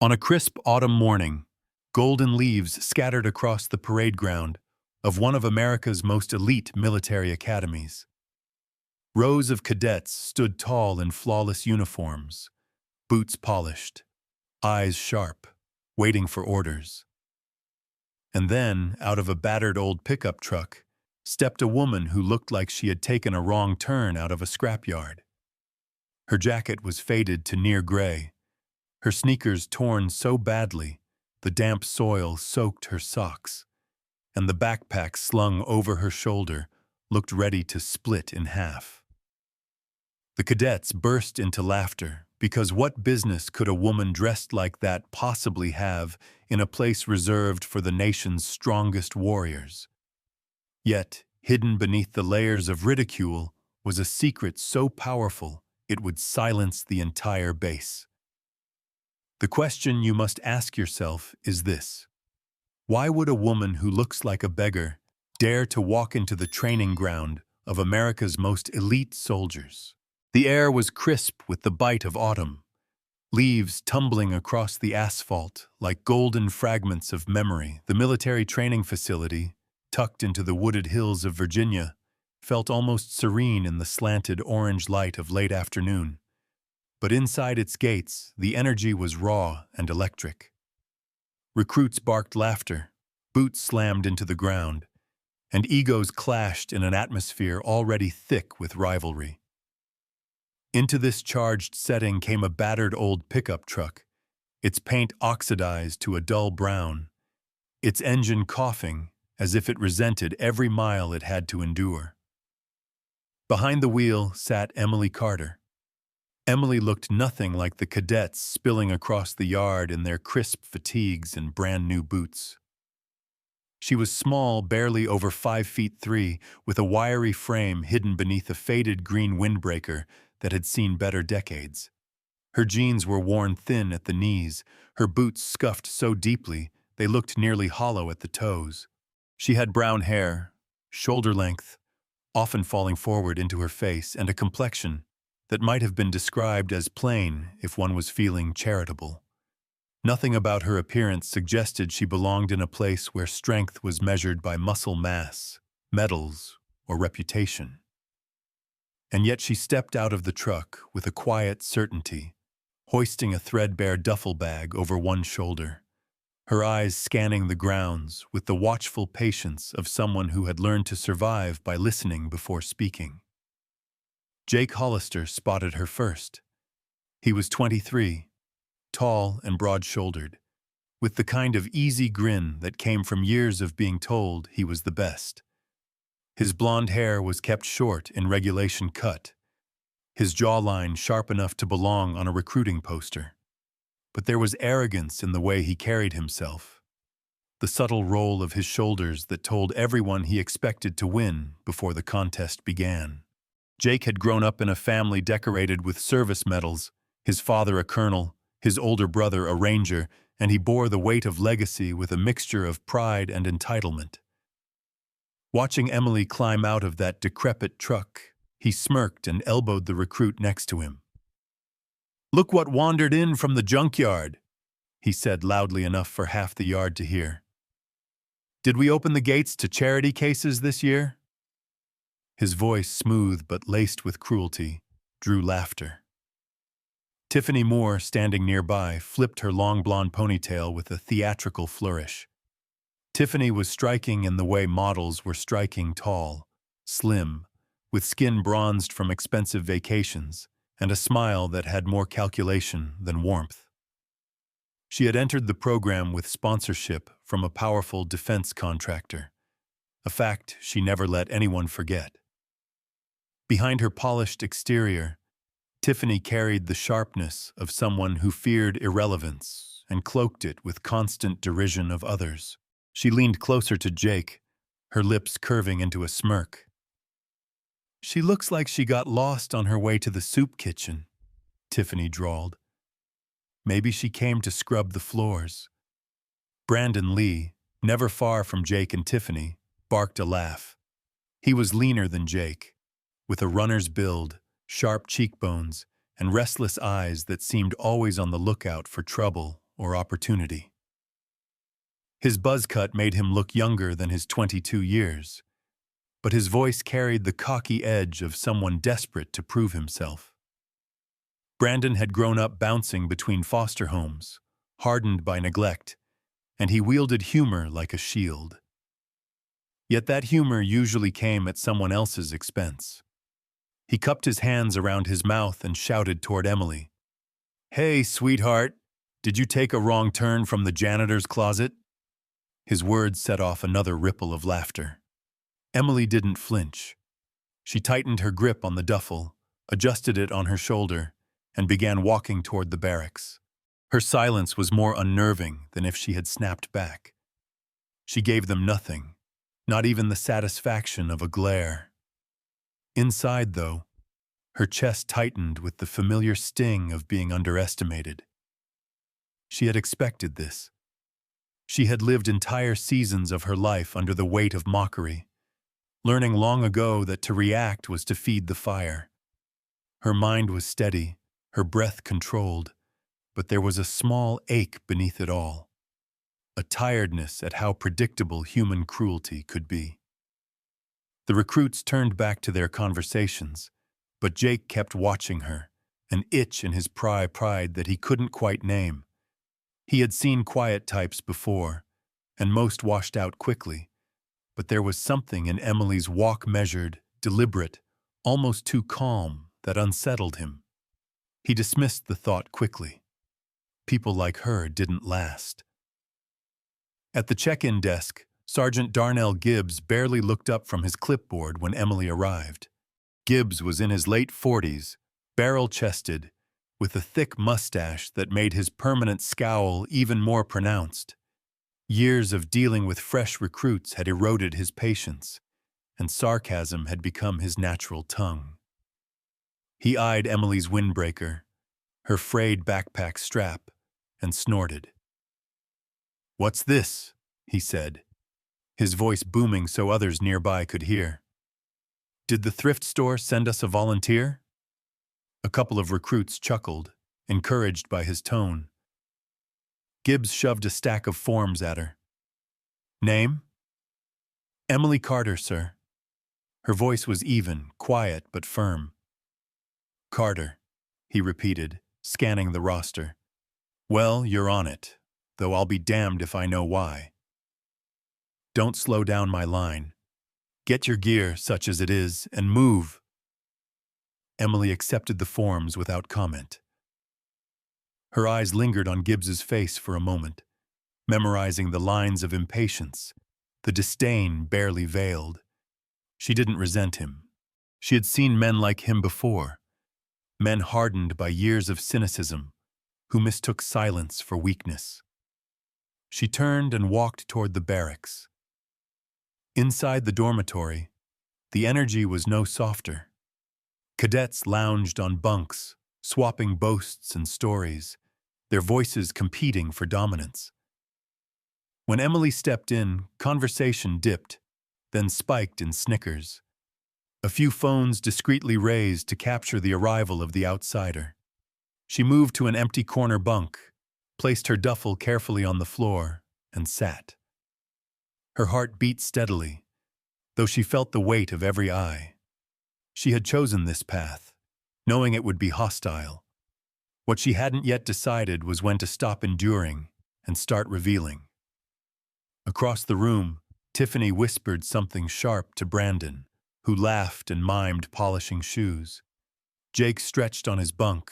On a crisp autumn morning, golden leaves scattered across the parade ground of one of America's most elite military academies. Rows of cadets stood tall in flawless uniforms, boots polished, eyes sharp, waiting for orders. And then, out of a battered old pickup truck, stepped a woman who looked like she had taken a wrong turn out of a scrapyard. Her jacket was faded to near gray, her sneakers torn so badly the damp soil soaked her socks, and the backpack slung over her shoulder looked ready to split in half. The cadets burst into laughter, because what business could a woman dressed like that possibly have in a place reserved for the nation's strongest warriors? Yet, hidden beneath the layers of ridicule was a secret so powerful it would silence the entire base. The question you must ask yourself is this: why would a woman who looks like a beggar dare to walk into the training ground of America's most elite soldiers? The air was crisp with the bite of autumn, leaves tumbling across the asphalt like golden fragments of memory. The military training facility, tucked into the wooded hills of Virginia, felt almost serene in the slanted orange light of late afternoon. But inside its gates, the energy was raw and electric. Recruits barked laughter, boots slammed into the ground, and egos clashed in an atmosphere already thick with rivalry. Into this charged setting came a battered old pickup truck, its paint oxidized to a dull brown, its engine coughing as if it resented every mile it had to endure. Behind the wheel sat Emily Carter. Emily looked nothing like the cadets spilling across the yard in their crisp fatigues and brand-new boots. She was small, barely over 5'3", with a wiry frame hidden beneath a faded green windbreaker that had seen better decades. Her jeans were worn thin at the knees, her boots scuffed so deeply they looked nearly hollow at the toes. She had brown hair, shoulder length, often falling forward into her face, and a complexion that might have been described as plain if one was feeling charitable. Nothing about her appearance suggested she belonged in a place where strength was measured by muscle mass, medals, or reputation. And yet she stepped out of the truck with a quiet certainty, hoisting a threadbare duffel bag over one shoulder, her eyes scanning the grounds with the watchful patience of someone who had learned to survive by listening before speaking. Jake Hollister spotted her first. He was 23, tall and broad-shouldered, with the kind of easy grin that came from years of being told he was the best. His blonde hair was kept short in regulation cut, his jawline sharp enough to belong on a recruiting poster. But there was arrogance in the way he carried himself, the subtle roll of his shoulders that told everyone he expected to win before the contest began. Jake had grown up in a family decorated with service medals, his father a colonel, his older brother a ranger, and he bore the weight of legacy with a mixture of pride and entitlement. Watching Emily climb out of that decrepit truck, he smirked and elbowed the recruit next to him. "Look what wandered in from the junkyard," he said loudly enough for half the yard to hear. "Did we open the gates to charity cases this year?" His voice, smooth but laced with cruelty, drew laughter. Tiffany Moore, standing nearby, flipped her long blonde ponytail with a theatrical flourish. Tiffany was striking in the way models were striking: tall, slim, with skin bronzed from expensive vacations, and a smile that had more calculation than warmth. She had entered the program with sponsorship from a powerful defense contractor, a fact she never let anyone forget. Behind her polished exterior, Tiffany carried the sharpness of someone who feared irrelevance and cloaked it with constant derision of others. She leaned closer to Jake, her lips curving into a smirk. "She looks like she got lost on her way to the soup kitchen," Tiffany drawled. "Maybe she came to scrub the floors." Brandon Lee, never far from Jake and Tiffany, barked a laugh. He was leaner than Jake, with a runner's build, sharp cheekbones, and restless eyes that seemed always on the lookout for trouble or opportunity. His buzz cut made him look younger than his 22 years, but his voice carried the cocky edge of someone desperate to prove himself. Brandon had grown up bouncing between foster homes, hardened by neglect, and he wielded humor like a shield. Yet that humor usually came at someone else's expense. He cupped his hands around his mouth and shouted toward Emily, "Hey, sweetheart, did you take a wrong turn from the janitor's closet?" His words set off another ripple of laughter. Emily didn't flinch. She tightened her grip on the duffel, adjusted it on her shoulder, and began walking toward the barracks. Her silence was more unnerving than if she had snapped back. She gave them nothing, not even the satisfaction of a glare. Inside, though, her chest tightened with the familiar sting of being underestimated. She had expected this. She had lived entire seasons of her life under the weight of mockery, learning long ago that to react was to feed the fire. Her mind was steady, her breath controlled, but there was a small ache beneath it all, a tiredness at how predictable human cruelty could be. The recruits turned back to their conversations, but Jake kept watching her, an itch in his pride that he couldn't quite name. He had seen quiet types before, and most washed out quickly, but there was something in Emily's walk measured, deliberate, almost too calm, that unsettled him. He dismissed the thought quickly. People like her didn't last. At the check-in desk, Sergeant Darnell Gibbs barely looked up from his clipboard when Emily arrived. Gibbs was in his late 40s, barrel-chested, with a thick mustache that made his permanent scowl even more pronounced. Years of dealing with fresh recruits had eroded his patience, and sarcasm had become his natural tongue. He eyed Emily's windbreaker, her frayed backpack strap, and snorted. "What's this?" he said, his voice booming so others nearby could hear. "Did the thrift store send us a volunteer?" A couple of recruits chuckled, encouraged by his tone. Gibbs shoved a stack of forms at her. "Name?" "Emily Carter, sir." Her voice was even, quiet, but firm. "Carter," he repeated, scanning the roster. "Well, you're on it, though I'll be damned if I know why." "Don't slow down my line. Get your gear, such as it is, and move." Emily accepted the forms without comment. Her eyes lingered on Gibbs's face for a moment, memorizing the lines of impatience, the disdain barely veiled. She didn't resent him. She had seen men like him before, men hardened by years of cynicism, who mistook silence for weakness. She turned and walked toward the barracks. Inside the dormitory, the energy was no softer. Cadets lounged on bunks, swapping boasts and stories, their voices competing for dominance. When Emily stepped in, conversation dipped, then spiked in snickers. A few phones discreetly raised to capture the arrival of the outsider. She moved to an empty corner bunk, placed her duffel carefully on the floor, and sat. Her heart beat steadily, though she felt the weight of every eye. She had chosen this path, knowing it would be hostile. What she hadn't yet decided was when to stop enduring and start revealing. Across the room, Tiffany whispered something sharp to Brandon, who laughed and mimed polishing shoes. Jake stretched on his bunk,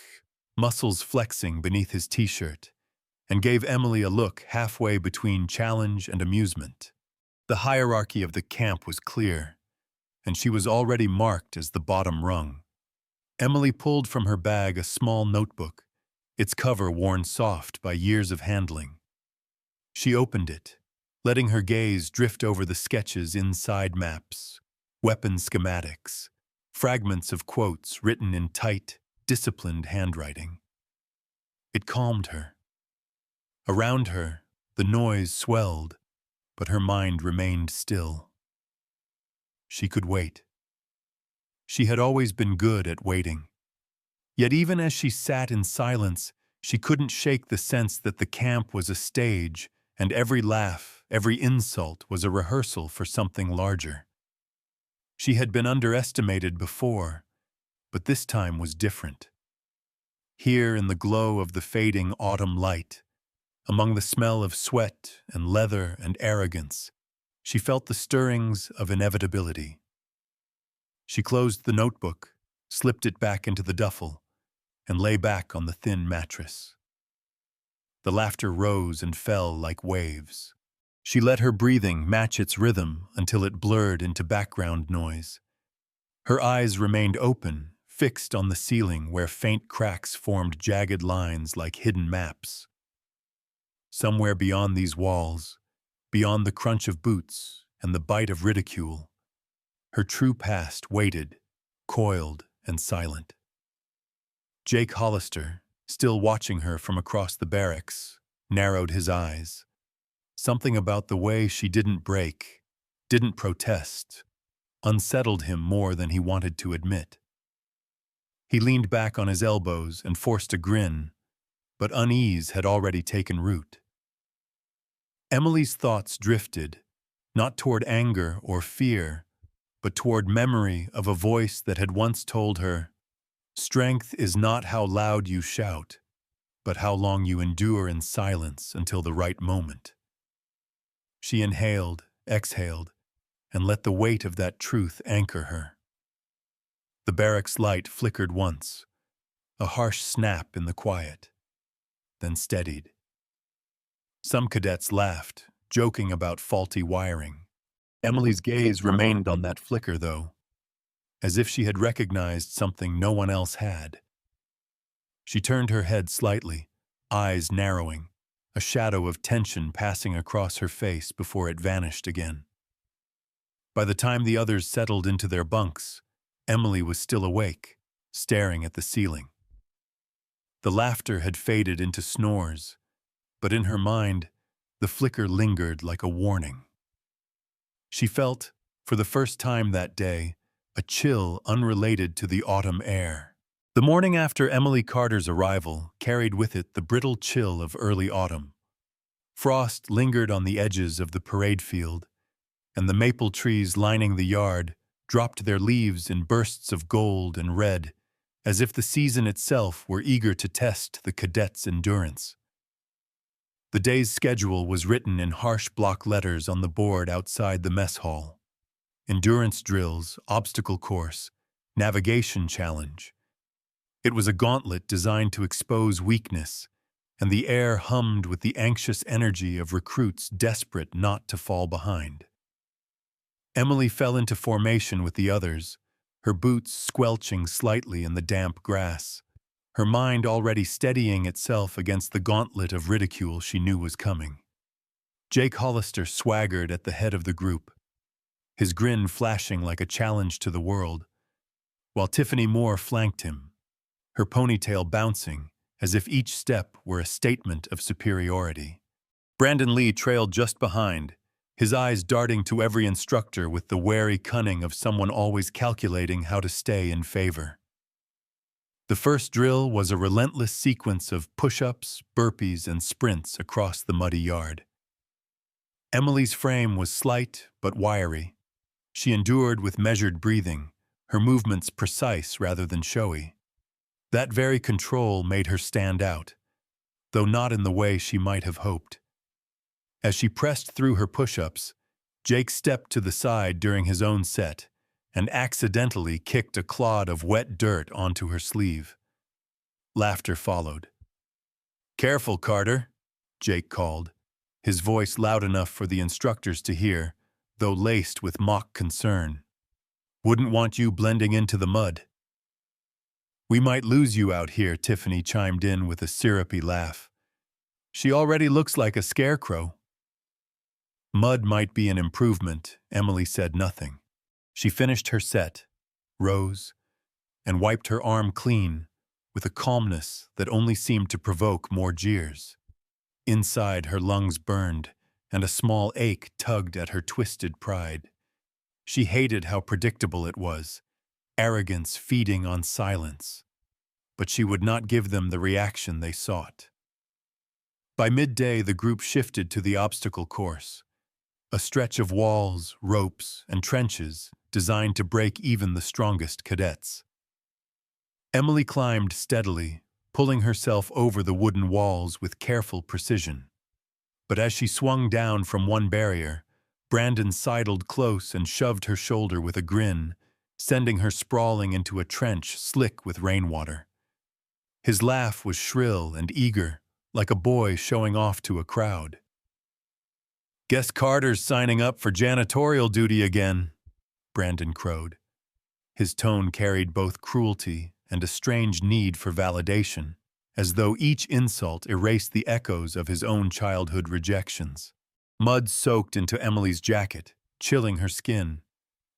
muscles flexing beneath his t-shirt, and gave Emily a look halfway between challenge and amusement. The hierarchy of the camp was clear, and she was already marked as the bottom rung. Emily pulled from her bag a small notebook, its cover worn soft by years of handling. She opened it, letting her gaze drift over the sketches inside maps, weapon schematics, fragments of quotes written in tight, disciplined handwriting. It calmed her. Around her, the noise swelled, but her mind remained still. She could wait. She had always been good at waiting. Yet even as she sat in silence, She couldn't shake the sense that the camp was a stage, and every laugh, every insult was a rehearsal for something larger. She had been underestimated before, but this time was different. Here in the glow of the fading autumn light, among the smell of sweat and leather and arrogance, she felt the stirrings of inevitability. She closed the notebook, slipped it back into the duffel, and lay back on the thin mattress. The laughter rose and fell like waves. She let her breathing match its rhythm until it blurred into background noise. Her eyes remained open, fixed on the ceiling where faint cracks formed jagged lines like hidden maps. Somewhere beyond these walls, beyond the crunch of boots and the bite of ridicule, her true past waited, coiled and silent. Jake Hollister, still watching her from across the barracks, narrowed his eyes. Something about the way she didn't break, didn't protest, unsettled him more than he wanted to admit. He leaned back on his elbows and forced a grin, but unease had already taken root. Emily's thoughts drifted, not toward anger or fear, but toward memory of a voice that had once told her, "Strength is not how loud you shout, but how long you endure in silence until the right moment." She inhaled, exhaled, and let the weight of that truth anchor her. The barracks light flickered once, a harsh snap in the quiet, then steadied. Some cadets laughed, joking about faulty wiring. Emily's gaze remained on that flicker, though, as if she had recognized something no one else had. She turned her head slightly, eyes narrowing, a shadow of tension passing across her face before it vanished again. By the time the others settled into their bunks, Emily was still awake, staring at the ceiling. The laughter had faded into snores, but in her mind, the flicker lingered like a warning. She felt, for the first time that day, a chill unrelated to the autumn air. The morning after Emily Carter's arrival carried with it the brittle chill of early autumn. Frost lingered on the edges of the parade field, and the maple trees lining the yard dropped their leaves in bursts of gold and red, as if the season itself were eager to test the cadets' endurance. The day's schedule was written in harsh block letters on the board outside the mess hall. Endurance drills, obstacle course, navigation challenge. It was a gauntlet designed to expose weakness, and the air hummed with the anxious energy of recruits desperate not to fall behind. Emily fell into formation with the others, her boots squelching slightly in the damp grass, her mind already steadying itself against the gauntlet of ridicule she knew was coming. Jake Hollister swaggered at the head of the group, his grin flashing like a challenge to the world, while Tiffany Moore flanked him, her ponytail bouncing as if each step were a statement of superiority. Brandon Lee trailed just behind, his eyes darting to every instructor with the wary cunning of someone always calculating how to stay in favor. The first drill was a relentless sequence of push-ups, burpees, and sprints across the muddy yard. Emily's frame was slight but wiry. She endured with measured breathing, her movements precise rather than showy. That very control made her stand out, though not in the way she might have hoped. As she pressed through her push-ups, Jake stepped to the side during his own set and accidentally kicked a clod of wet dirt onto her sleeve. Laughter followed. "Careful, Carter," Jake called, his voice loud enough for the instructors to hear, though laced with mock concern. "Wouldn't want you blending into the mud." "We might lose you out here," Tiffany chimed in with a syrupy laugh. "She already looks like a scarecrow." Mud might be an improvement, Emily said nothing. She finished her set, rose, and wiped her arm clean with a calmness that only seemed to provoke more jeers. Inside, her lungs burned, and a small ache tugged at her twisted pride. She hated how predictable it was, arrogance feeding on silence. but she would not give them the reaction they sought. By midday, the group shifted to the obstacle course, a stretch of walls, ropes, and trenches designed to break even the strongest cadets. Emily climbed steadily, pulling herself over the wooden walls with careful precision. But as she swung down from one barrier, Brandon sidled close and shoved her shoulder with a grin, sending her sprawling into a trench slick with rainwater. His laugh was shrill and eager, like a boy showing off to a crowd. "Guess Carter's signing up for janitorial duty again," Brandon crowed. His tone carried both cruelty and a strange need for validation, as though each insult erased the echoes of his own childhood rejections. Mud soaked into Emily's jacket, chilling her skin,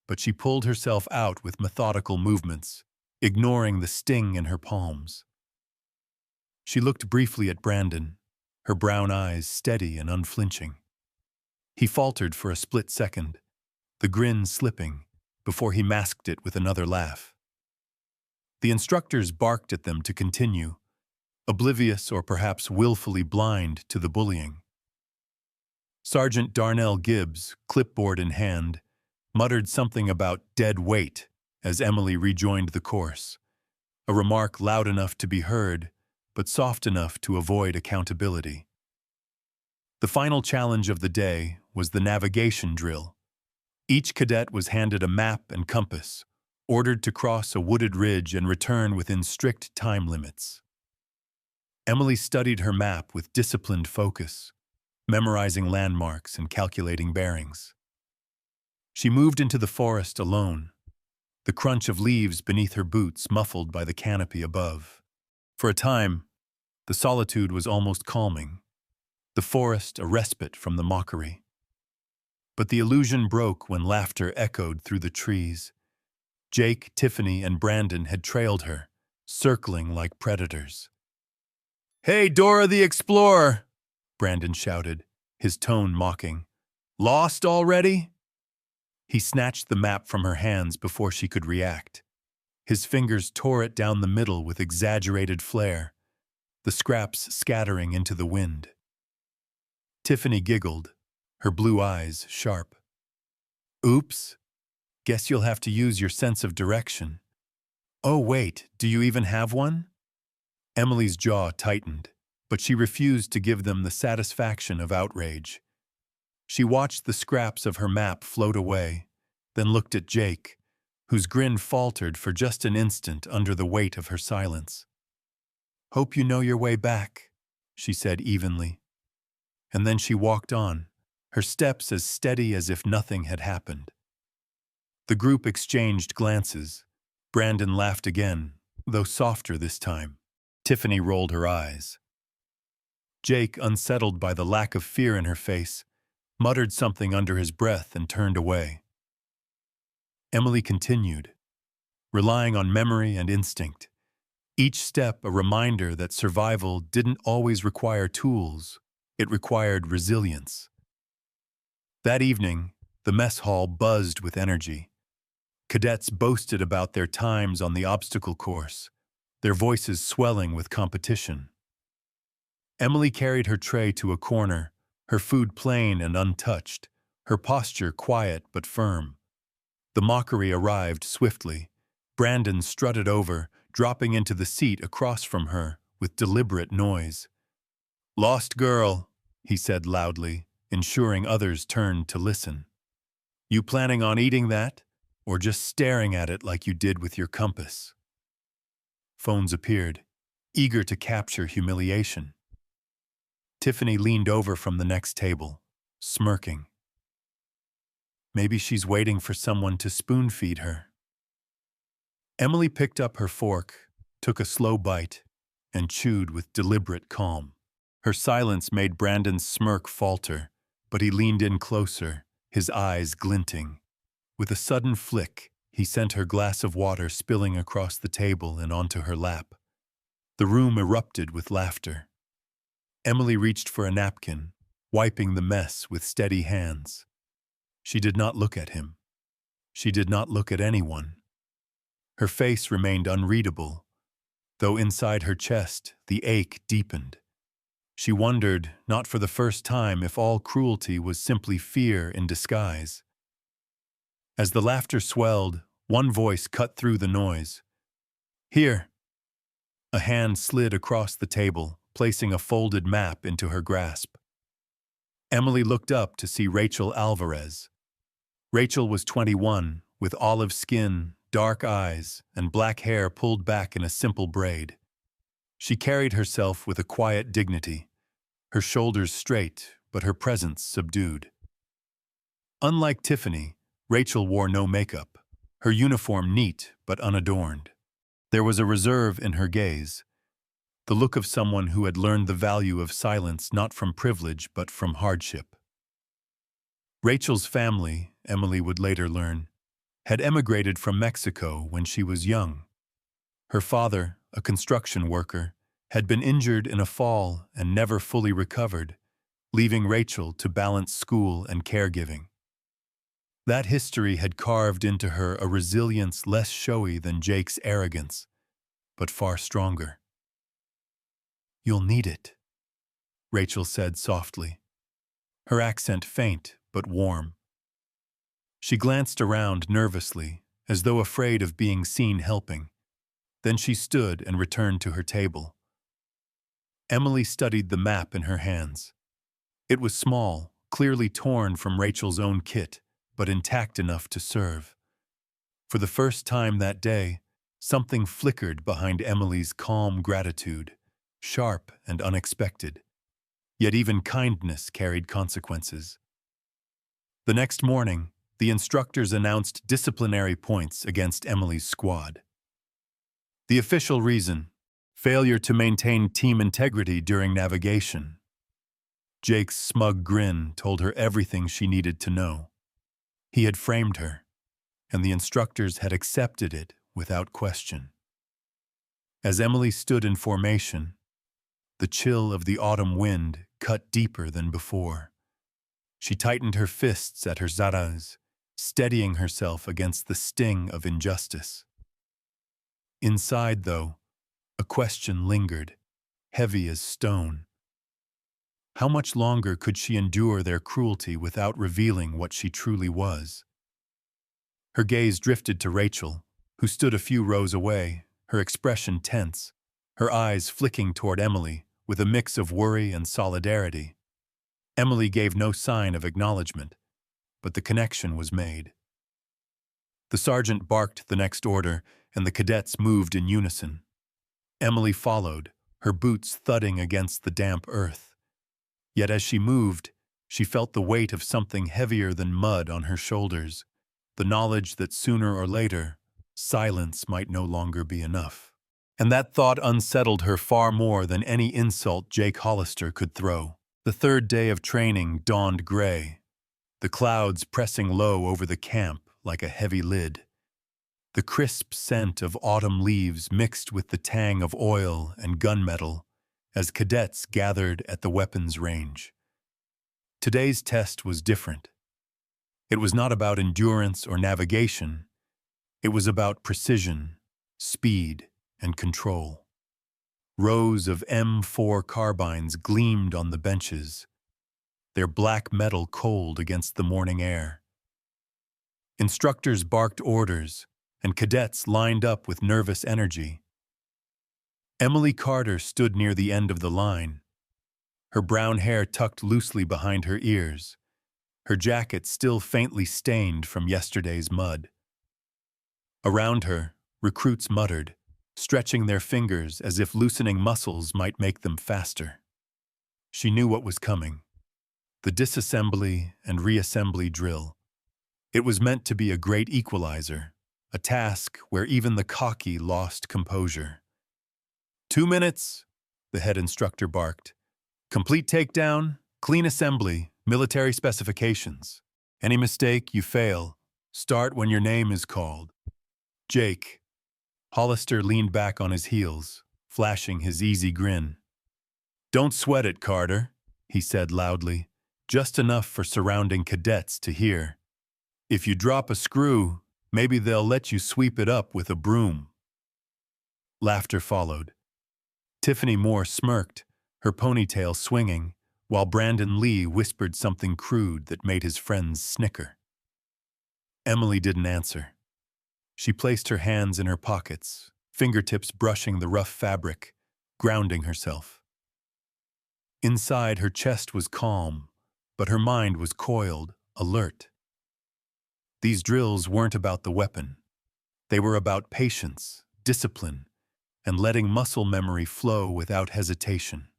but she pulled herself out with methodical movements, ignoring the sting in her palms. She looked briefly at Brandon, her brown eyes steady and unflinching. He faltered for a split second, the grin slipping, before he masked it with another laugh. The instructors barked at them to continue, oblivious or perhaps willfully blind to the bullying. Sergeant Darnell Gibbs, clipboard in hand, muttered something about dead weight as Emily rejoined the course, a remark loud enough to be heard, but soft enough to avoid accountability. The final challenge of the day was the navigation drill. Each cadet was handed a map and compass, ordered to cross a wooded ridge and return within strict time limits. Emily studied her map with disciplined focus, memorizing landmarks and calculating bearings. She moved into the forest alone, the crunch of leaves beneath her boots muffled by the canopy above. For a time, the solitude was almost calming, the forest a respite from the mockery. But the illusion broke when laughter echoed through the trees. Jake, Tiffany, and Brandon had trailed her, circling like predators. "Hey, Dora the Explorer!" Brandon shouted, his tone mocking. "Lost already?" He snatched the map from her hands before she could react. His fingers tore it down the middle with exaggerated flair, the scraps scattering into the wind. Tiffany giggled, her blue eyes sharp. "Oops, guess you'll have to use your sense of direction." "Oh wait, do you even have one?" Emily's jaw tightened, but she refused to give them the satisfaction of outrage. She watched the scraps of her map float away, then looked at Jake, whose grin faltered for just an instant under the weight of her silence. "Hope you know your way back," she said evenly. And then she walked on, her steps as steady as if nothing had happened. The group exchanged glances. Brandon laughed again, though softer this time. Tiffany rolled her eyes. Jake, unsettled by the lack of fear in her face, muttered something under his breath and turned away. Emily continued, relying on memory and instinct, each step a reminder that survival didn't always require tools, it required resilience. That evening, the mess hall buzzed with energy. Cadets boasted about their times on the obstacle course, their voices swelling with competition. Emily carried her tray to a corner, her food plain and untouched, her posture quiet but firm. The mockery arrived swiftly. Brandon strutted over, dropping into the seat across from her with deliberate noise. "Lost girl," he said loudly, ensuring others turned to listen. "You planning on eating that, or just staring at it like you did with your compass?" Phones appeared, eager to capture humiliation. Tiffany leaned over from the next table, smirking. Maybe she's waiting for someone to spoon-feed her. Emily picked up her fork, took a slow bite, and chewed with deliberate calm. Her silence made Brandon's smirk falter, but he leaned in closer, his eyes glinting. With a sudden flick, he sent her glass of water spilling across the table and onto her lap. The room erupted with laughter. Emily reached for a napkin, wiping the mess with steady hands. She did not look at him. She did not look at anyone. Her face remained unreadable, though inside her chest the ache deepened. She wondered, not for the first time, if all cruelty was simply fear in disguise. As the laughter swelled, one voice cut through the noise. "Here." A hand slid across the table, placing a folded map into her grasp. Emily looked up to see Rachel Alvarez. Rachel was 21, with olive skin, dark eyes, and black hair pulled back in a simple braid. She carried herself with a quiet dignity, her shoulders straight, but her presence subdued. Unlike Tiffany, Rachel wore no makeup, her uniform neat but unadorned. There was a reserve in her gaze, the look of someone who had learned the value of silence not from privilege but from hardship. Rachel's family, Emily would later learn, had emigrated from Mexico when she was young. Her father, a construction worker, had been injured in a fall and never fully recovered, leaving Rachel to balance school and caregiving. That history had carved into her a resilience less showy than Jake's arrogance, but far stronger. "You'll need it," Rachel said softly, her accent faint but warm. She glanced around nervously, as though afraid of being seen helping. Then she stood and returned to her table. Emily studied the map in her hands. It was small, clearly torn from Rachel's own kit, but intact enough to serve. For the first time that day, something flickered behind Emily's calm gratitude, sharp and unexpected. Yet even kindness carried consequences. The next morning, the instructors announced disciplinary points against Emily's squad. The official reason: failure to maintain team integrity during navigation. Jake's smug grin told her everything she needed to know. He had framed her, and the instructors had accepted it without question. As Emily stood in formation, the chill of the autumn wind cut deeper than before. She tightened her fists at her zaras, steadying herself against the sting of injustice. Inside, though, a question lingered, heavy as stone. How much longer could she endure their cruelty without revealing what she truly was? Her gaze drifted to Rachel, who stood a few rows away, her expression tense, her eyes flicking toward Emily with a mix of worry and solidarity. Emily gave no sign of acknowledgement, but the connection was made. The sergeant barked the next order, and the cadets moved in unison. Emily followed, her boots thudding against the damp earth. Yet as she moved, she felt the weight of something heavier than mud on her shoulders, the knowledge that sooner or later, silence might no longer be enough. And that thought unsettled her far more than any insult Jake Hollister could throw. The third day of training dawned gray, the clouds pressing low over the camp like a heavy lid. The crisp scent of autumn leaves mixed with the tang of oil and gunmetal as cadets gathered at the weapons range. Today's test was different. It was not about endurance or navigation. It was about precision, speed, and control. Rows of M4 carbines gleamed on the benches, their black metal cold against the morning air. Instructors barked orders, and cadets lined up with nervous energy. Emily Carter stood near the end of the line, her brown hair tucked loosely behind her ears, her jacket still faintly stained from yesterday's mud. Around her, recruits muttered, stretching their fingers as if loosening muscles might make them faster. She knew what was coming: the disassembly and reassembly drill. It was meant to be a great equalizer, a task where even the cocky lost composure. 2 minutes, the head instructor barked. Complete takedown, clean assembly, military specifications. Any mistake, you fail. Start when your name is called. Jake. Hollister leaned back on his heels, flashing his easy grin. "Don't sweat it, Carter," he said loudly, just enough for surrounding cadets to hear. "If you drop a screw, maybe they'll let you sweep it up with a broom." Laughter followed. Tiffany Moore smirked, her ponytail swinging, while Brandon Lee whispered something crude that made his friends snicker. Emily didn't answer. She placed her hands in her pockets, fingertips brushing the rough fabric, grounding herself. Inside, her chest was calm, but her mind was coiled, alert. These drills weren't about the weapon. They were about patience, discipline, and letting muscle memory flow without hesitation.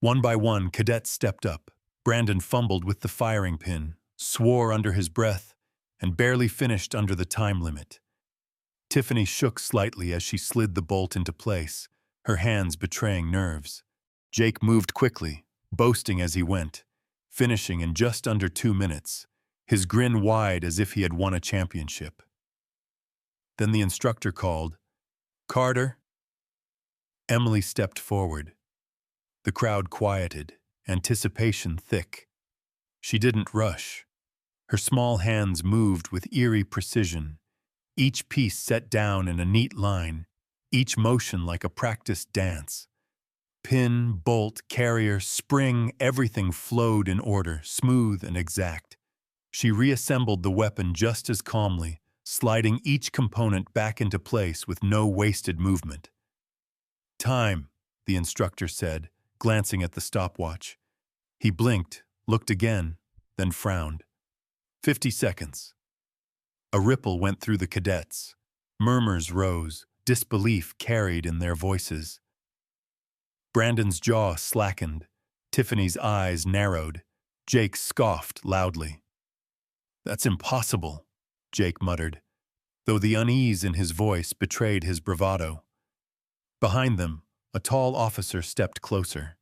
One by one, cadets stepped up. Brandon fumbled with the firing pin, swore under his breath, and barely finished under the time limit. Tiffany shook slightly as she slid the bolt into place, her hands betraying nerves. Jake moved quickly, boasting as he went, finishing in just under 2 minutes, his grin wide as if he had won a championship. Then the instructor called, "Carter." Emily stepped forward. The crowd quieted, anticipation thick. She didn't rush. Her small hands moved with eerie precision, each piece set down in a neat line, each motion like a practiced dance. Pin, bolt, carrier, spring, everything flowed in order, smooth and exact. She reassembled the weapon just as calmly, sliding each component back into place with no wasted movement. "Time," the instructor said, glancing at the stopwatch. He blinked, looked again, then frowned. 50 seconds. A ripple went through the cadets. Murmurs rose, disbelief carried in their voices. Brandon's jaw slackened. Tiffany's eyes narrowed. Jake scoffed loudly. "That's impossible," Jake muttered, though the unease in his voice betrayed his bravado. Behind them, a tall officer stepped closer.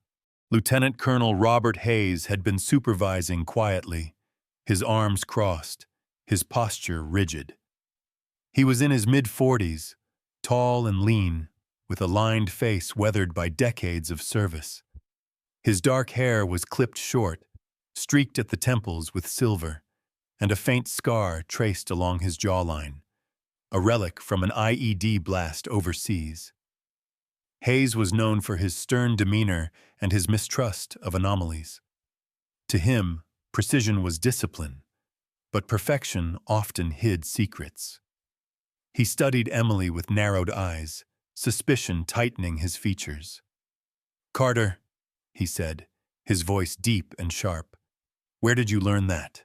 Lieutenant Colonel Robert Hayes had been supervising quietly, his arms crossed, his posture rigid. He was in his mid-40s, tall and lean, with a lined face weathered by decades of service. His dark hair was clipped short, streaked at the temples with silver, and a faint scar traced along his jawline, a relic from an IED blast overseas. Hayes was known for his stern demeanor and his mistrust of anomalies. To him, precision was discipline, but perfection often hid secrets. He studied Emily with narrowed eyes, suspicion tightening his features. "Carter," he said, his voice deep and sharp, "where did you learn that?"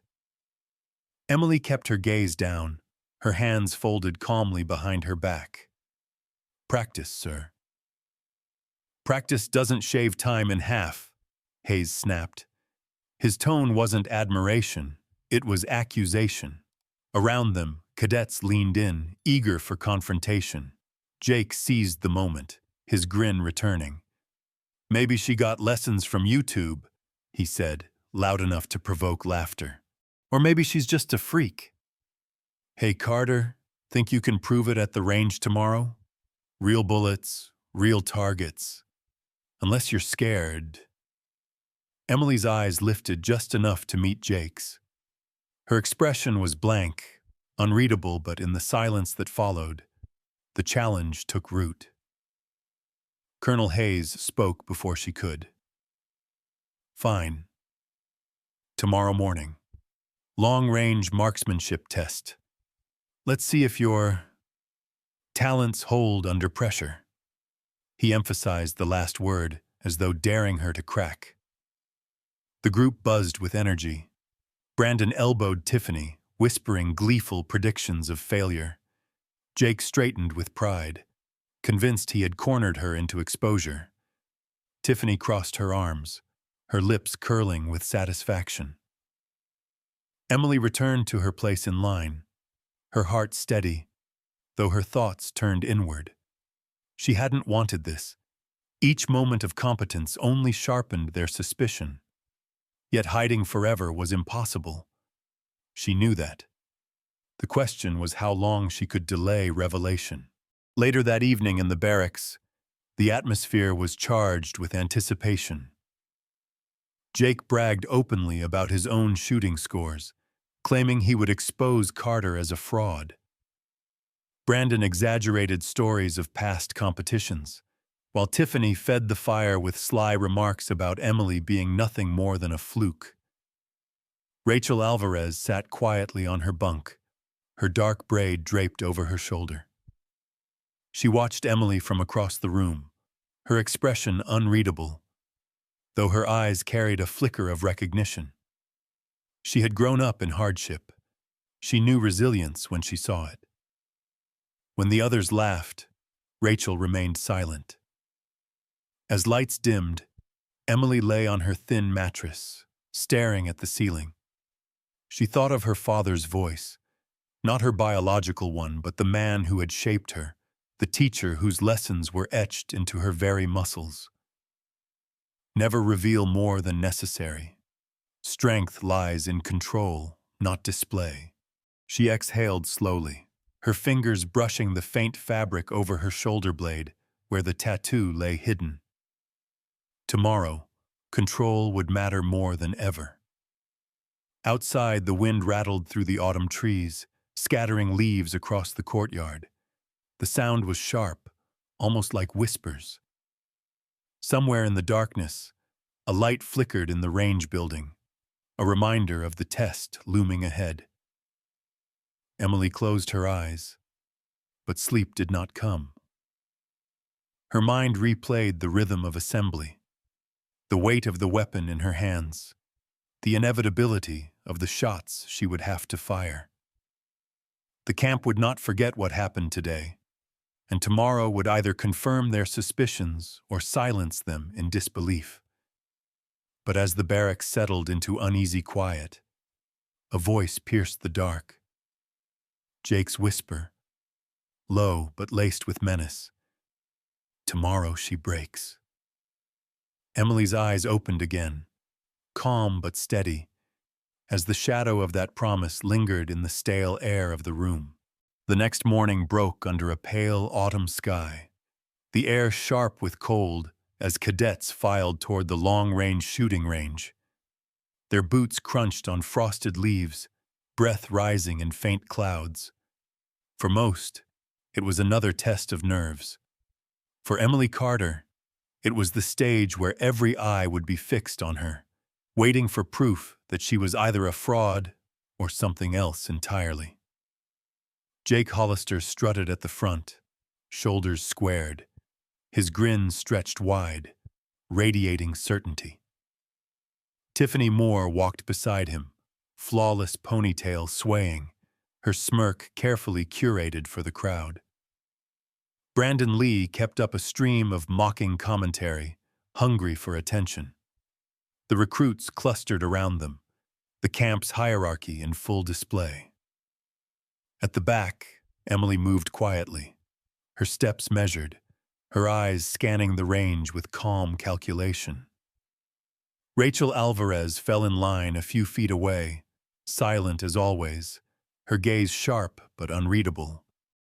Emily kept her gaze down, her hands folded calmly behind her back. "Practice, sir." "Practice doesn't shave time in half," Hayes snapped. His tone wasn't admiration, it was accusation. Around them, cadets leaned in, eager for confrontation. Jake seized the moment, his grin returning. "Maybe she got lessons from YouTube," he said, loud enough to provoke laughter. "Or maybe she's just a freak." "Hey, Carter, think you can prove it at the range tomorrow? Real bullets, real targets. Unless you're scared." Emily's eyes lifted just enough to meet Jake's. Her expression was blank, unreadable, but in the silence that followed, the challenge took root. Colonel Hayes spoke before she could. "Fine. Tomorrow morning. Long-range marksmanship test. Let's see if your talents hold under pressure." He emphasized the last word, as though daring her to crack. The group buzzed with energy. Brandon elbowed Tiffany, whispering gleeful predictions of failure. Jake straightened with pride, convinced he had cornered her into exposure. Tiffany crossed her arms, her lips curling with satisfaction. Emily returned to her place in line, her heart steady, though her thoughts turned inward. She hadn't wanted this. Each moment of competence only sharpened their suspicion. Yet hiding forever was impossible. She knew that. The question was how long she could delay revelation. Later that evening in the barracks, the atmosphere was charged with anticipation. Jake bragged openly about his own shooting scores, claiming he would expose Carter as a fraud. Brandon exaggerated stories of past competitions, while Tiffany fed the fire with sly remarks about Emily being nothing more than a fluke. Rachel Alvarez sat quietly on her bunk, her dark braid draped over her shoulder. She watched Emily from across the room, her expression unreadable, though her eyes carried a flicker of recognition. She had grown up in hardship. She knew resilience when she saw it. When the others laughed, Rachel remained silent. As lights dimmed, Emily lay on her thin mattress, staring at the ceiling. She thought of her father's voice, not her biological one, but the man who had shaped her, the teacher whose lessons were etched into her very muscles. Never reveal more than necessary. Strength lies in control, not display. She exhaled slowly, her fingers brushing the faint fabric over her shoulder blade, where the tattoo lay hidden. Tomorrow, control would matter more than ever. Outside, the wind rattled through the autumn trees, scattering leaves across the courtyard. The sound was sharp, almost like whispers. Somewhere in the darkness, a light flickered in the range building, a reminder of the test looming ahead. Emily closed her eyes, but sleep did not come. Her mind replayed the rhythm of assembly, the weight of the weapon in her hands, the inevitability of the shots she would have to fire. The camp would not forget what happened today, and tomorrow would either confirm their suspicions or silence them in disbelief. But as the barracks settled into uneasy quiet, a voice pierced the dark. Jake's whisper, low but laced with menace. Tomorrow she breaks. Emily's eyes opened again, calm but steady, as the shadow of that promise lingered in the stale air of the room. The next morning broke under a pale autumn sky, the air sharp with cold as cadets filed toward the long-range shooting range. Their boots crunched on frosted leaves, breath rising in faint clouds. For most, it was another test of nerves. For Emily Carter, it was the stage where every eye would be fixed on her, waiting for proof that she was either a fraud or something else entirely. Jake Hollister strutted at the front, shoulders squared, his grin stretched wide, radiating certainty. Tiffany Moore walked beside him, flawless ponytail swaying, her smirk carefully curated for the crowd. Brandon Lee kept up a stream of mocking commentary, hungry for attention. The recruits clustered around them, the camp's hierarchy in full display. At the back, Emily moved quietly, her steps measured, her eyes scanning the range with calm calculation. Rachel Alvarez fell in line a few feet away, silent as always, her gaze sharp but unreadable.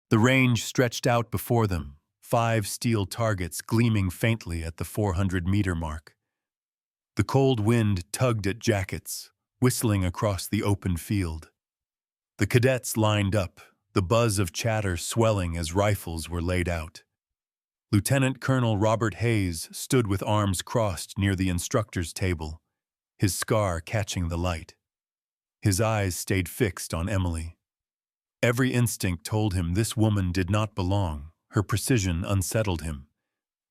The range stretched out before them, 5 steel targets gleaming faintly at the 400-meter mark. The cold wind tugged at jackets, whistling across the open field. The cadets lined up, the buzz of chatter swelling as rifles were laid out. Lieutenant Colonel Robert Hayes stood with arms crossed near the instructor's table, his scar catching the light. His eyes stayed fixed on Emily. Every instinct told him this woman did not belong, her precision unsettled him,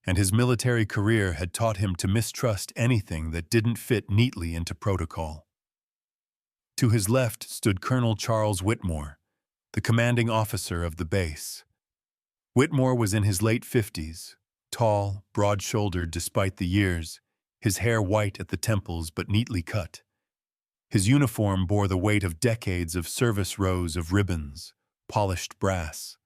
and his military career had taught him to mistrust anything that didn't fit neatly into protocol. To his left stood Colonel Charles Whitmore, the commanding officer of the base. Whitmore was in his late 50s, tall, broad-shouldered despite the years, his hair white at the temples but neatly cut. His uniform bore the weight of decades of service rows of ribbons, polished brass.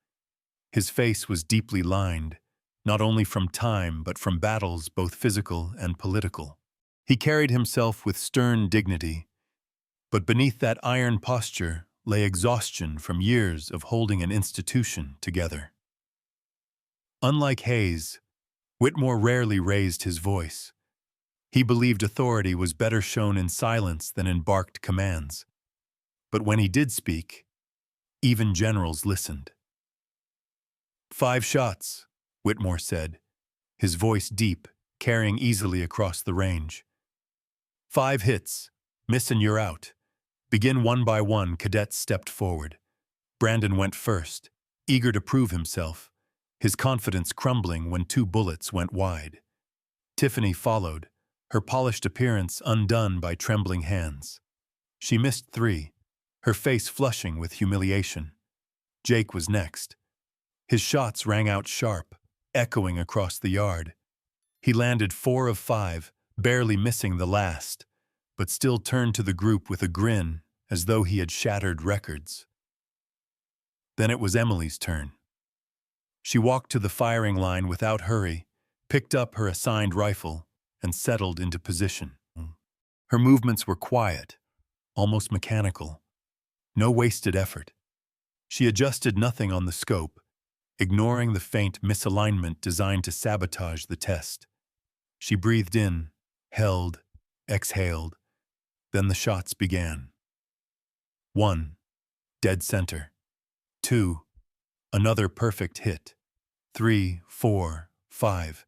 His face was deeply lined, not only from time but from battles both physical and political. He carried himself with stern dignity, but beneath that iron posture lay exhaustion from years of holding an institution together. Unlike Hayes, Whitmore rarely raised his voice. He believed authority was better shown in silence than in barked commands. But when he did speak, even generals listened. 5 shots, Whitmore said, his voice deep, carrying easily across the range. 5 hits. Miss and you're out. Begin one by one, cadets stepped forward. Brandon went first, eager to prove himself, his confidence crumbling when 2 bullets went wide. Tiffany followed, her polished appearance undone by trembling hands. She missed 3, her face flushing with humiliation. Jake was next. His shots rang out sharp, echoing across the yard. He landed 4 of 5, barely missing the last, but still turned to the group with a grin, as though he had shattered records. Then it was Emily's turn. She walked to the firing line without hurry, picked up her assigned rifle, and settled into position. Her movements were quiet, almost mechanical. No wasted effort. She adjusted nothing on the scope, ignoring the faint misalignment designed to sabotage the test. She breathed in, held, exhaled. Then the shots began. 1. Dead center. 2. Another perfect hit. 3, 4, 5.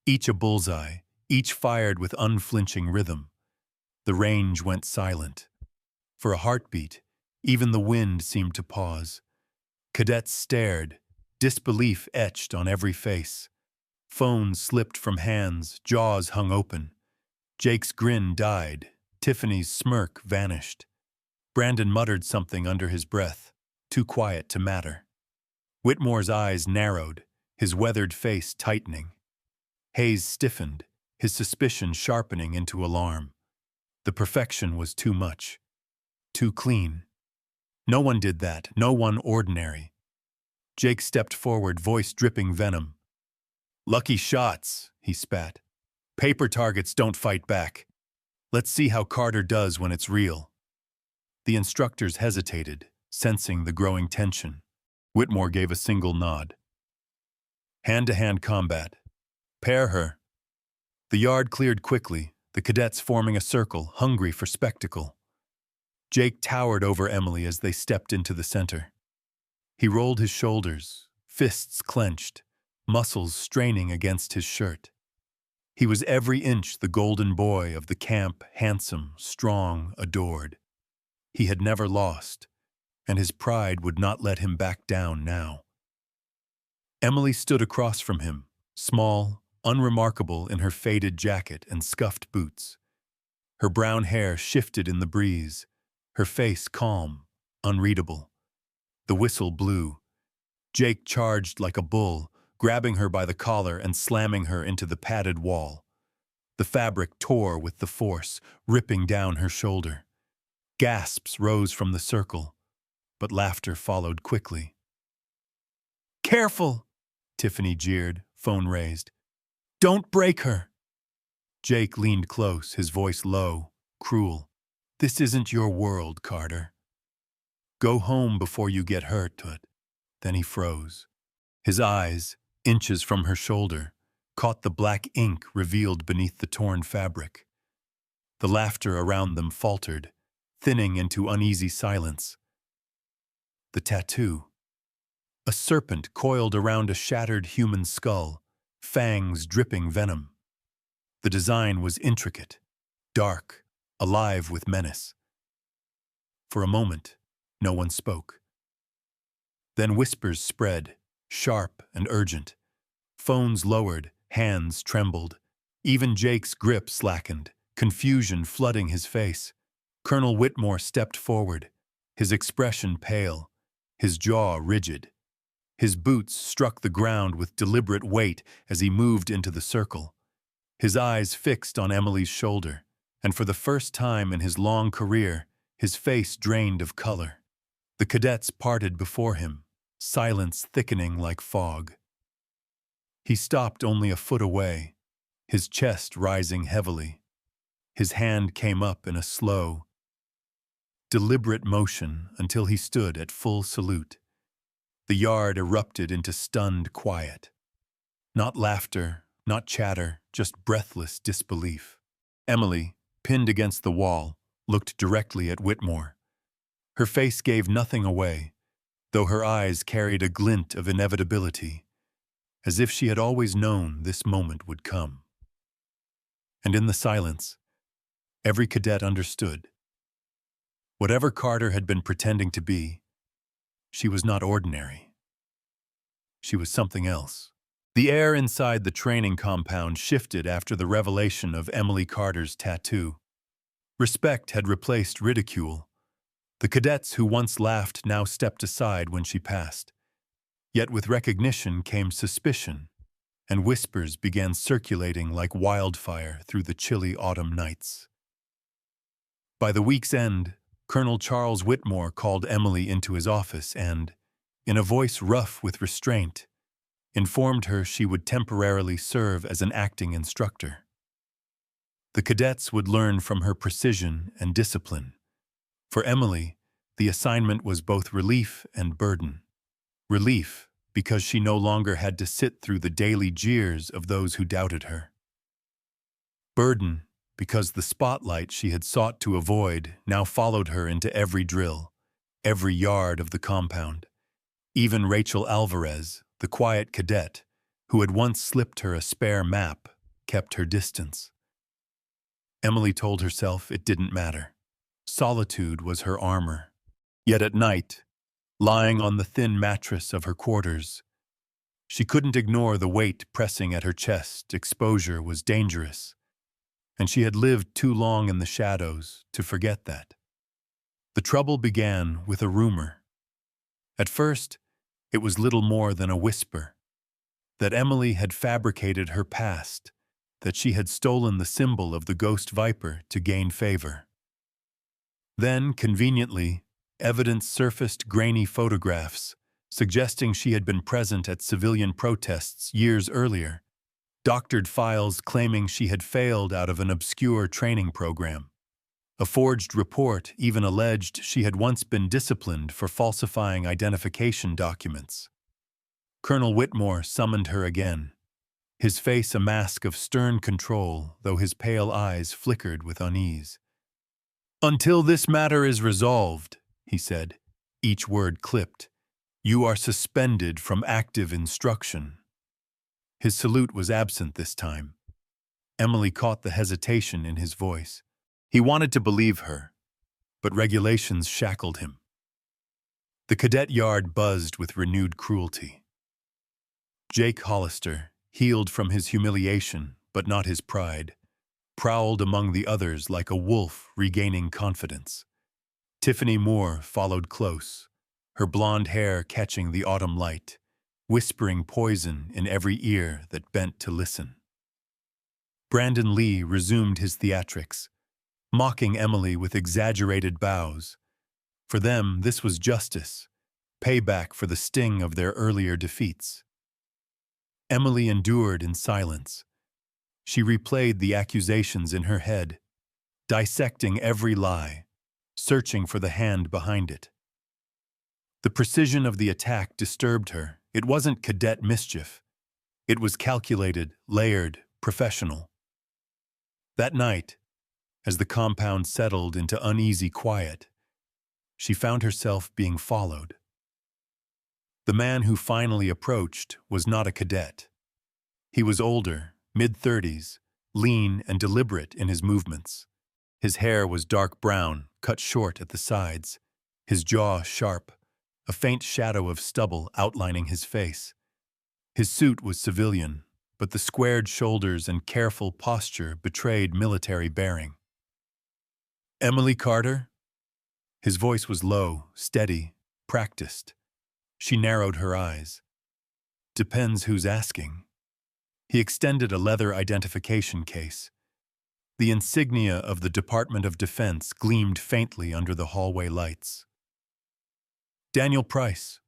Each a bullseye, each fired with unflinching rhythm. The range went silent. For a heartbeat, even the wind seemed to pause. Cadets stared, disbelief etched on every face. Phones slipped from hands, jaws hung open. Jake's grin died, Tiffany's smirk vanished. Brandon muttered something under his breath, too quiet to matter. Whitmore's eyes narrowed, his weathered face tightening. Hayes stiffened, his suspicion sharpening into alarm. The perfection was too much. Too clean. No one did that, no one ordinary. Jake stepped forward, voice dripping venom. "Lucky shots," he spat. "Paper targets don't fight back. Let's see how Carter does when it's real." The instructors hesitated, sensing the growing tension. Whitmore gave a single nod. "Hand-to-hand combat. Pair her." The yard cleared quickly, the cadets forming a circle, hungry for spectacle. Jake towered over Emily as they stepped into the center. He rolled his shoulders, fists clenched, muscles straining against his shirt. He was every inch the golden boy of the camp, handsome, strong, adored. He had never lost, and his pride would not let him back down now. Emily stood across from him, small, unremarkable in her faded jacket and scuffed boots. Her brown hair shifted in the breeze, her face calm, unreadable. The whistle blew. Jake charged like a bull, grabbing her by the collar and slamming her into the padded wall. The fabric tore with the force, ripping down her shoulder. Gasps rose from the circle, but laughter followed quickly. "Careful!" Tiffany jeered, phone raised. "Don't break her!" Jake leaned close, his voice low, cruel. "This isn't your world, Carter. Go home before you get hurt." Then he froze. His eyes, inches from her shoulder, caught the black ink revealed beneath the torn fabric. The laughter around them faltered, thinning into uneasy silence. The tattoo. A serpent coiled around a shattered human skull, fangs dripping venom. The design was intricate, dark, alive with menace. For a moment, no one spoke. Then whispers spread, sharp and urgent. Phones lowered, hands trembled. Even Jake's grip slackened, confusion flooding his face. Colonel Whitmore stepped forward, his expression pale, his jaw rigid. His boots struck the ground with deliberate weight as he moved into the circle. His eyes fixed on Emily's shoulder, and for the first time in his long career, his face drained of color. The cadets parted before him, silence thickening like fog. He stopped only a foot away, his chest rising heavily. His hand came up in a slow, deliberate motion until he stood at full salute. The yard erupted into stunned quiet. Not laughter, not chatter, just breathless disbelief. Emily, pinned against the wall, looked directly at Whitmore. Her face gave nothing away, though her eyes carried a glint of inevitability. as if she had always known this moment would come. And in the silence, every cadet understood. Whatever Carter had been pretending to be, she was not ordinary. She was something else. The air inside the training compound shifted after the revelation of Emily Carter's tattoo. Respect had replaced ridicule. The cadets who once laughed now stepped aside when she passed. Yet with recognition came suspicion, and whispers began circulating like wildfire through the chilly autumn nights. By the week's end, Colonel Charles Whitmore called Emily into his office and, in a voice rough with restraint, informed her she would temporarily serve as an acting instructor. The cadets would learn from her precision and discipline. For Emily, the assignment was both relief and burden. Relief, because she no longer had to sit through the daily jeers of those who doubted her. Burden, because the spotlight she had sought to avoid now followed her into every drill, every yard of the compound. Even Rachel Alvarez, the quiet cadet, who had once slipped her a spare map, kept her distance. Emily told herself it didn't matter. Solitude was her armor. Yet at night, lying on the thin mattress of her quarters, she couldn't ignore the weight pressing at her chest. Exposure was dangerous, and she had lived too long in the shadows to forget that. The trouble began with a rumor. At first, it was little more than a whisper, that Emily had fabricated her past, that she had stolen the symbol of the ghost viper to gain favor. Then, conveniently, evidence surfaced: grainy photographs, suggesting she had been present at civilian protests years earlier, doctored files claiming she had failed out of an obscure training program. A forged report even alleged she had once been disciplined for falsifying identification documents. Colonel Whitmore summoned her again, his face a mask of stern control, though his pale eyes flickered with unease. "Until this matter is resolved," he said, each word clipped, "you are suspended from active instruction." His salute was absent this time. Emily caught the hesitation in his voice. He wanted to believe her, but regulations shackled him. The cadet yard buzzed with renewed cruelty. Jake Hollister, healed from his humiliation but not his pride, prowled among the others like a wolf regaining confidence. Tiffany Moore followed close, her blonde hair catching the autumn light, whispering poison in every ear that bent to listen. Brandon Lee resumed his theatrics, mocking Emily with exaggerated bows. For them, this was justice, payback for the sting of their earlier defeats. Emily endured in silence. She replayed the accusations in her head, dissecting every lie, searching for the hand behind it. The precision of the attack disturbed her. It wasn't cadet mischief. It was calculated, layered, professional. That night, as the compound settled into uneasy quiet, she found herself being followed. The man who finally approached was not a cadet. He was older, mid-30s, lean and deliberate in his movements. His hair was dark brown, cut short at the sides, his jaw sharp, a faint shadow of stubble outlining his face. His suit was civilian, but the squared shoulders and careful posture betrayed military bearing. "Emily Carter?" His voice was low, steady, practiced. She narrowed her eyes. "Depends who's asking." He extended a leather identification case. The insignia of the Department of Defense gleamed faintly under the hallway lights. "Daniel Price,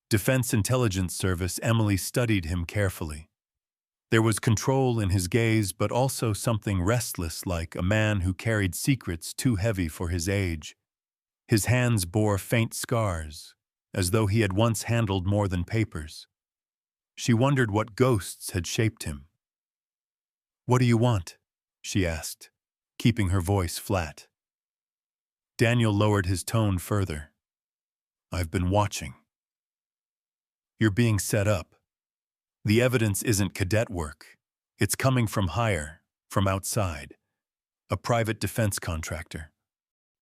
Defense Intelligence Service." Emily studied him carefully. There was control in his gaze, but also something restless, like a man who carried secrets too heavy for his age. His hands bore faint scars, as though he had once handled more than papers. She wondered what ghosts had shaped him. "What do you want?" she asked, keeping her voice flat. Daniel lowered his tone further. "I've been watching. You're being set up." The evidence isn't cadet work. It's coming from higher, from outside, a private defense contractor.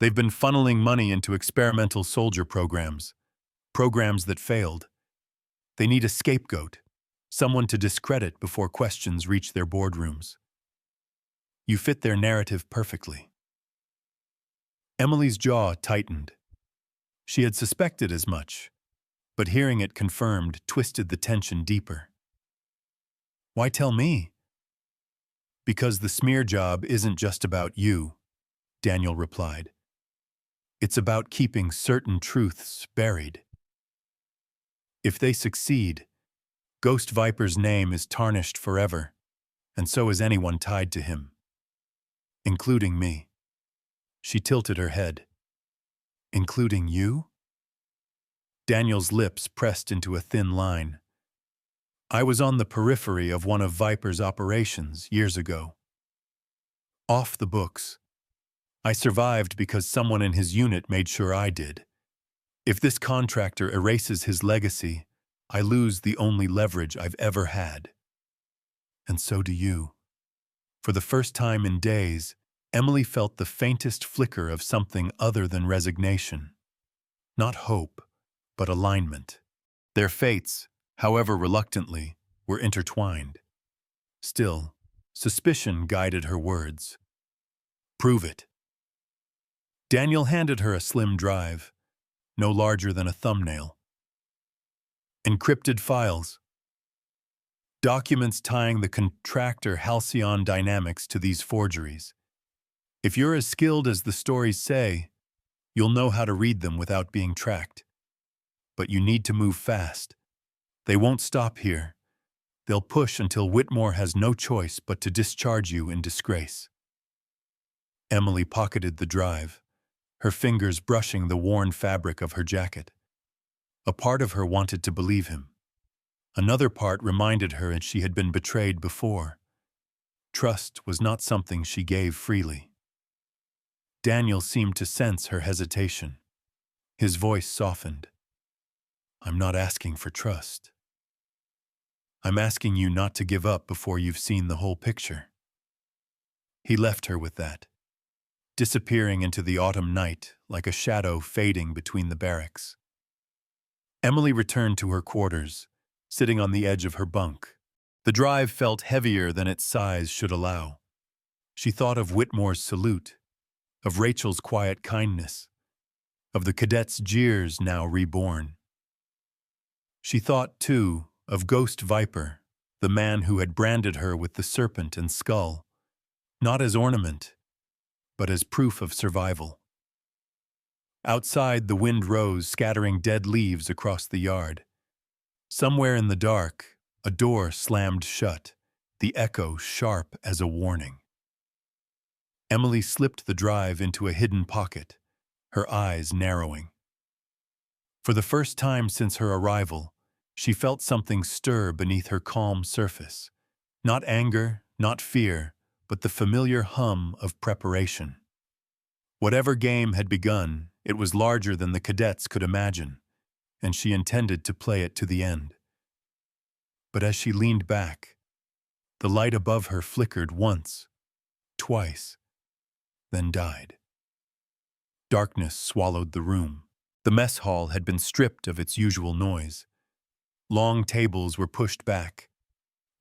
They've been funneling money into experimental soldier programs that failed. They need a scapegoat, someone to discredit before questions reach their boardrooms. You fit their narrative perfectly. Emily's jaw tightened. She had suspected as much, but hearing it confirmed twisted the tension deeper. Why tell me? Because the smear job isn't just about you, Daniel replied. It's about keeping certain truths buried. If they succeed, Ghost Viper's name is tarnished forever, and so is anyone tied to him, including me. She tilted her head. Including you? Daniel's lips pressed into a thin line. I was on the periphery of one of Viper's operations years ago. Off the books. I survived because someone in his unit made sure I did. If this contractor erases his legacy, I lose the only leverage I've ever had. And so do you. For the first time in days, Emily felt the faintest flicker of something other than resignation. Not hope, but alignment. Their fates, however reluctantly, were intertwined. Still, suspicion guided her words. Prove it. Daniel handed her a slim drive, no larger than a thumbnail. Encrypted files. Documents tying the contractor Halcyon Dynamics to these forgeries. If you're as skilled as the stories say, you'll know how to read them without being tracked. But you need to move fast. They won't stop here. They'll push until Whitmore has no choice but to discharge you in disgrace. Emily pocketed the drive, her fingers brushing the worn fabric of her jacket. A part of her wanted to believe him. Another part reminded her that she had been betrayed before. Trust was not something she gave freely. Daniel seemed to sense her hesitation. His voice softened. I'm not asking for trust. I'm asking you not to give up before you've seen the whole picture. He left her with that, disappearing into the autumn night like a shadow fading between the barracks. Emily returned to her quarters, sitting on the edge of her bunk. The drive felt heavier than its size should allow. She thought of Whitmore's salute, of Rachel's quiet kindness, of the cadet's jeers now reborn. She thought, too, of Ghost Viper, the man who had branded her with the serpent-and-skull, not as ornament, but as proof of survival. Outside, the wind rose, scattering dead leaves across the yard. Somewhere in the dark, a door slammed shut, the echo sharp as a warning. Emily slipped the drive into a hidden pocket, her eyes narrowing. For the first time since her arrival, she felt something stir beneath her calm surface. Not anger, not fear, but the familiar hum of preparation. Whatever game had begun, it was larger than the cadets could imagine, and she intended to play it to the end. But as she leaned back, the light above her flickered once, twice, then died. Darkness swallowed the room. The mess hall had been stripped of its usual noise. Long tables were pushed back.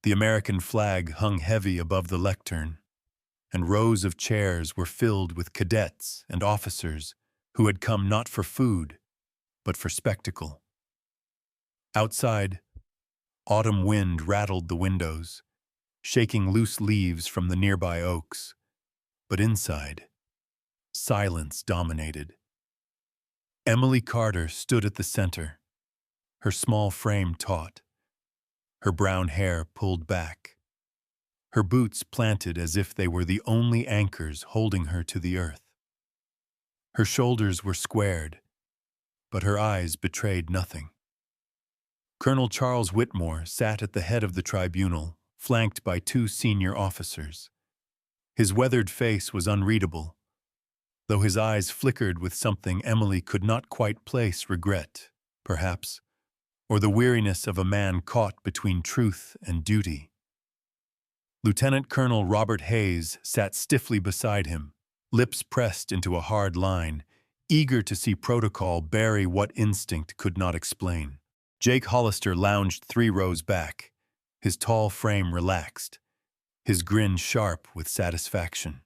The American flag hung heavy above the lectern, and rows of chairs were filled with cadets and officers who had come not for food, but for spectacle. Outside, autumn wind rattled the windows, shaking loose leaves from the nearby oaks. But inside, silence dominated. Emily Carter stood at the center, her small frame taut, her brown hair pulled back, her boots planted as if they were the only anchors holding her to the earth. Her shoulders were squared, but her eyes betrayed nothing. Colonel Charles Whitmore sat at the head of the tribunal, flanked by two senior officers. His weathered face was unreadable, though his eyes flickered with something Emily could not quite place: regret, perhaps, or the weariness of a man caught between truth and duty. Lieutenant Colonel Robert Hayes sat stiffly beside him, lips pressed into a hard line, eager to see protocol bury what instinct could not explain. Jake Hollister lounged 3 rows back, his tall frame relaxed, his grin sharp with satisfaction.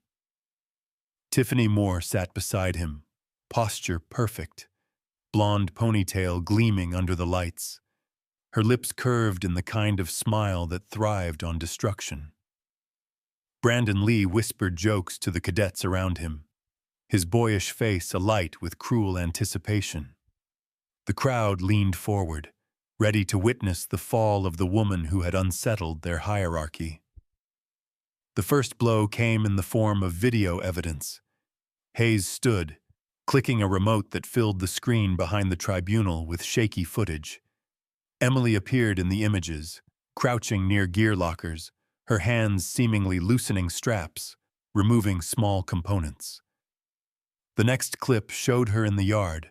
Tiffany Moore sat beside him, posture perfect, blonde ponytail gleaming under the lights, her lips curved in the kind of smile that thrived on destruction. Brandon Lee whispered jokes to the cadets around him, his boyish face alight with cruel anticipation. The crowd leaned forward, ready to witness the fall of the woman who had unsettled their hierarchy. The first blow came in the form of video evidence. Hayes stood, clicking a remote that filled the screen behind the tribunal with shaky footage. Emily appeared in the images, crouching near gear lockers, her hands seemingly loosening straps, removing small components. The next clip showed her in the yard,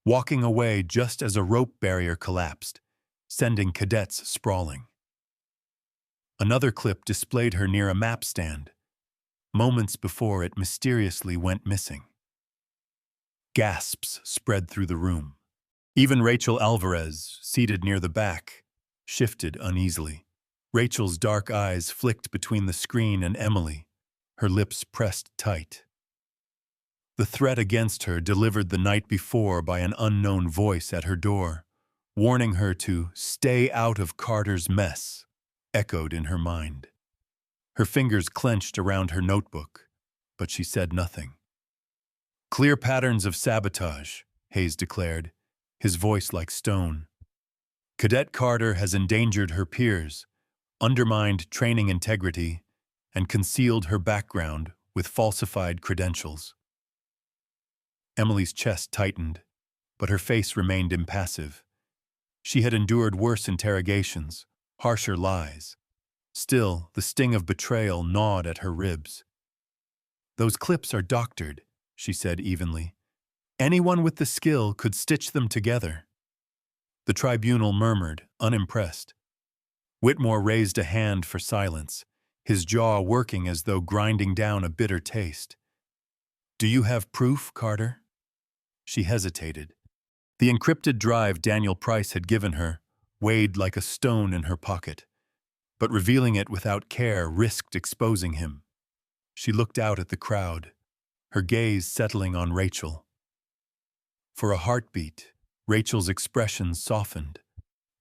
walking away just as a rope barrier collapsed, sending cadets sprawling. Another clip displayed her near a map stand, moments before it mysteriously went missing. Gasps spread through the room. Even Rachel Alvarez, seated near the back, shifted uneasily. Rachel's dark eyes flicked between the screen and Emily, her lips pressed tight. The threat against her delivered the night before by an unknown voice at her door, warning her to stay out of Carter's mess, echoed in her mind. Her fingers clenched around her notebook, but she said nothing. Clear patterns of sabotage, Hayes declared, his voice like stone. Cadet Carter has endangered her peers, undermined training integrity, and concealed her background with falsified credentials. Emily's chest tightened, but her face remained impassive. She had endured worse interrogations, harsher lies. Still, the sting of betrayal gnawed at her ribs. "Those clips are doctored," she said evenly. "Anyone with the skill could stitch them together." The tribunal murmured, unimpressed. Whitmore raised a hand for silence, his jaw working as though grinding down a bitter taste. "Do you have proof, Carter?" She hesitated. The encrypted drive Daniel Price had given her weighed like a stone in her pocket, but revealing it without care risked exposing him. She looked out at the crowd, her gaze settling on Rachel. For a heartbeat, Rachel's expression softened,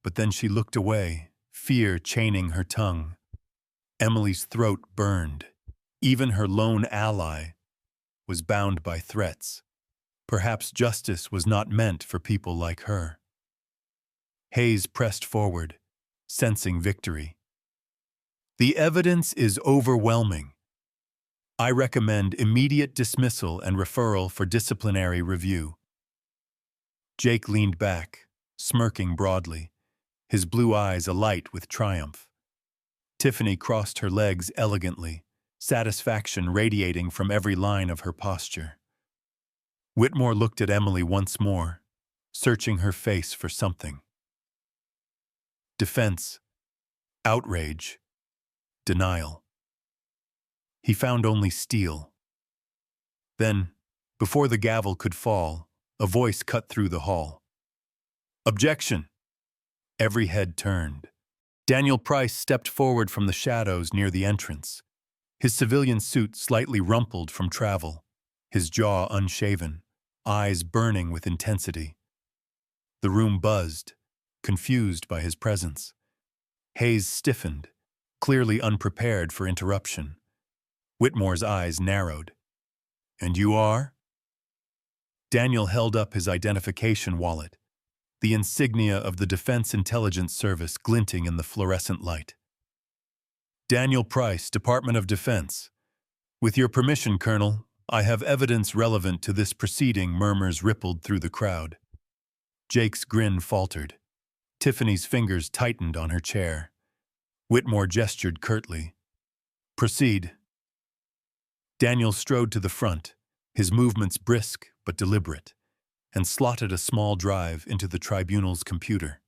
but then she looked away, fear chaining her tongue. Emily's throat burned. Even her lone ally was bound by threats. Perhaps justice was not meant for people like her. Hayes pressed forward, sensing victory. "The evidence is overwhelming. I recommend immediate dismissal and referral for disciplinary review." Jake leaned back, smirking broadly, his blue eyes alight with triumph. Tiffany crossed her legs elegantly, satisfaction radiating from every line of her posture. Whitmore looked at Emily once more, searching her face for something. Defense, outrage, denial. He found only steel. Then, before the gavel could fall, a voice cut through the hall. "Objection!" Every head turned. Daniel Price stepped forward from the shadows near the entrance, his civilian suit slightly rumpled from travel, his jaw unshaven, eyes burning with intensity. The room buzzed, confused by his presence. Hayes stiffened, clearly unprepared for interruption. Whitmore's eyes narrowed. "And you are?" Daniel held up his identification wallet, the insignia of the Defense Intelligence Service glinting in the fluorescent light. "Daniel Price, Department of Defense. With your permission, Colonel, I have evidence relevant to this proceeding." Murmurs rippled through the crowd. Jake's grin faltered. Tiffany's fingers tightened on her chair. Whitmore gestured curtly. "Proceed." Daniel strode to the front, his movements brisk but deliberate, and slotted a small drive into the tribunal's computer.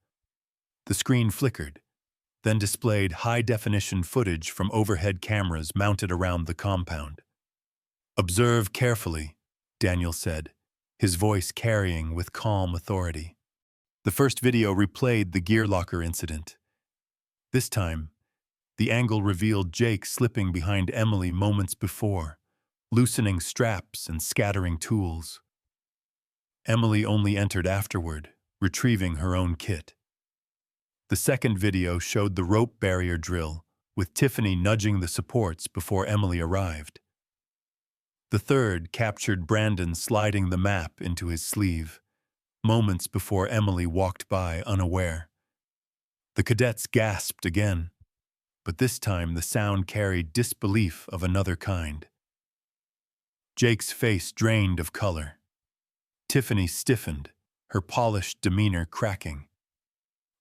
The screen flickered, then displayed high-definition footage from overhead cameras mounted around the compound. "Observe carefully," Daniel said, his voice carrying with calm authority. The first video replayed the gear locker incident. This time, the angle revealed Jake slipping behind Emily moments before, loosening straps and scattering tools. Emily only entered afterward, retrieving her own kit. The second video showed the rope barrier drill, with Tiffany nudging the supports before Emily arrived. The third captured Brandon sliding the map into his sleeve, moments before Emily walked by unaware. The cadets gasped again, but this time the sound carried disbelief of another kind. Jake's face drained of color. Tiffany stiffened, her polished demeanor cracking.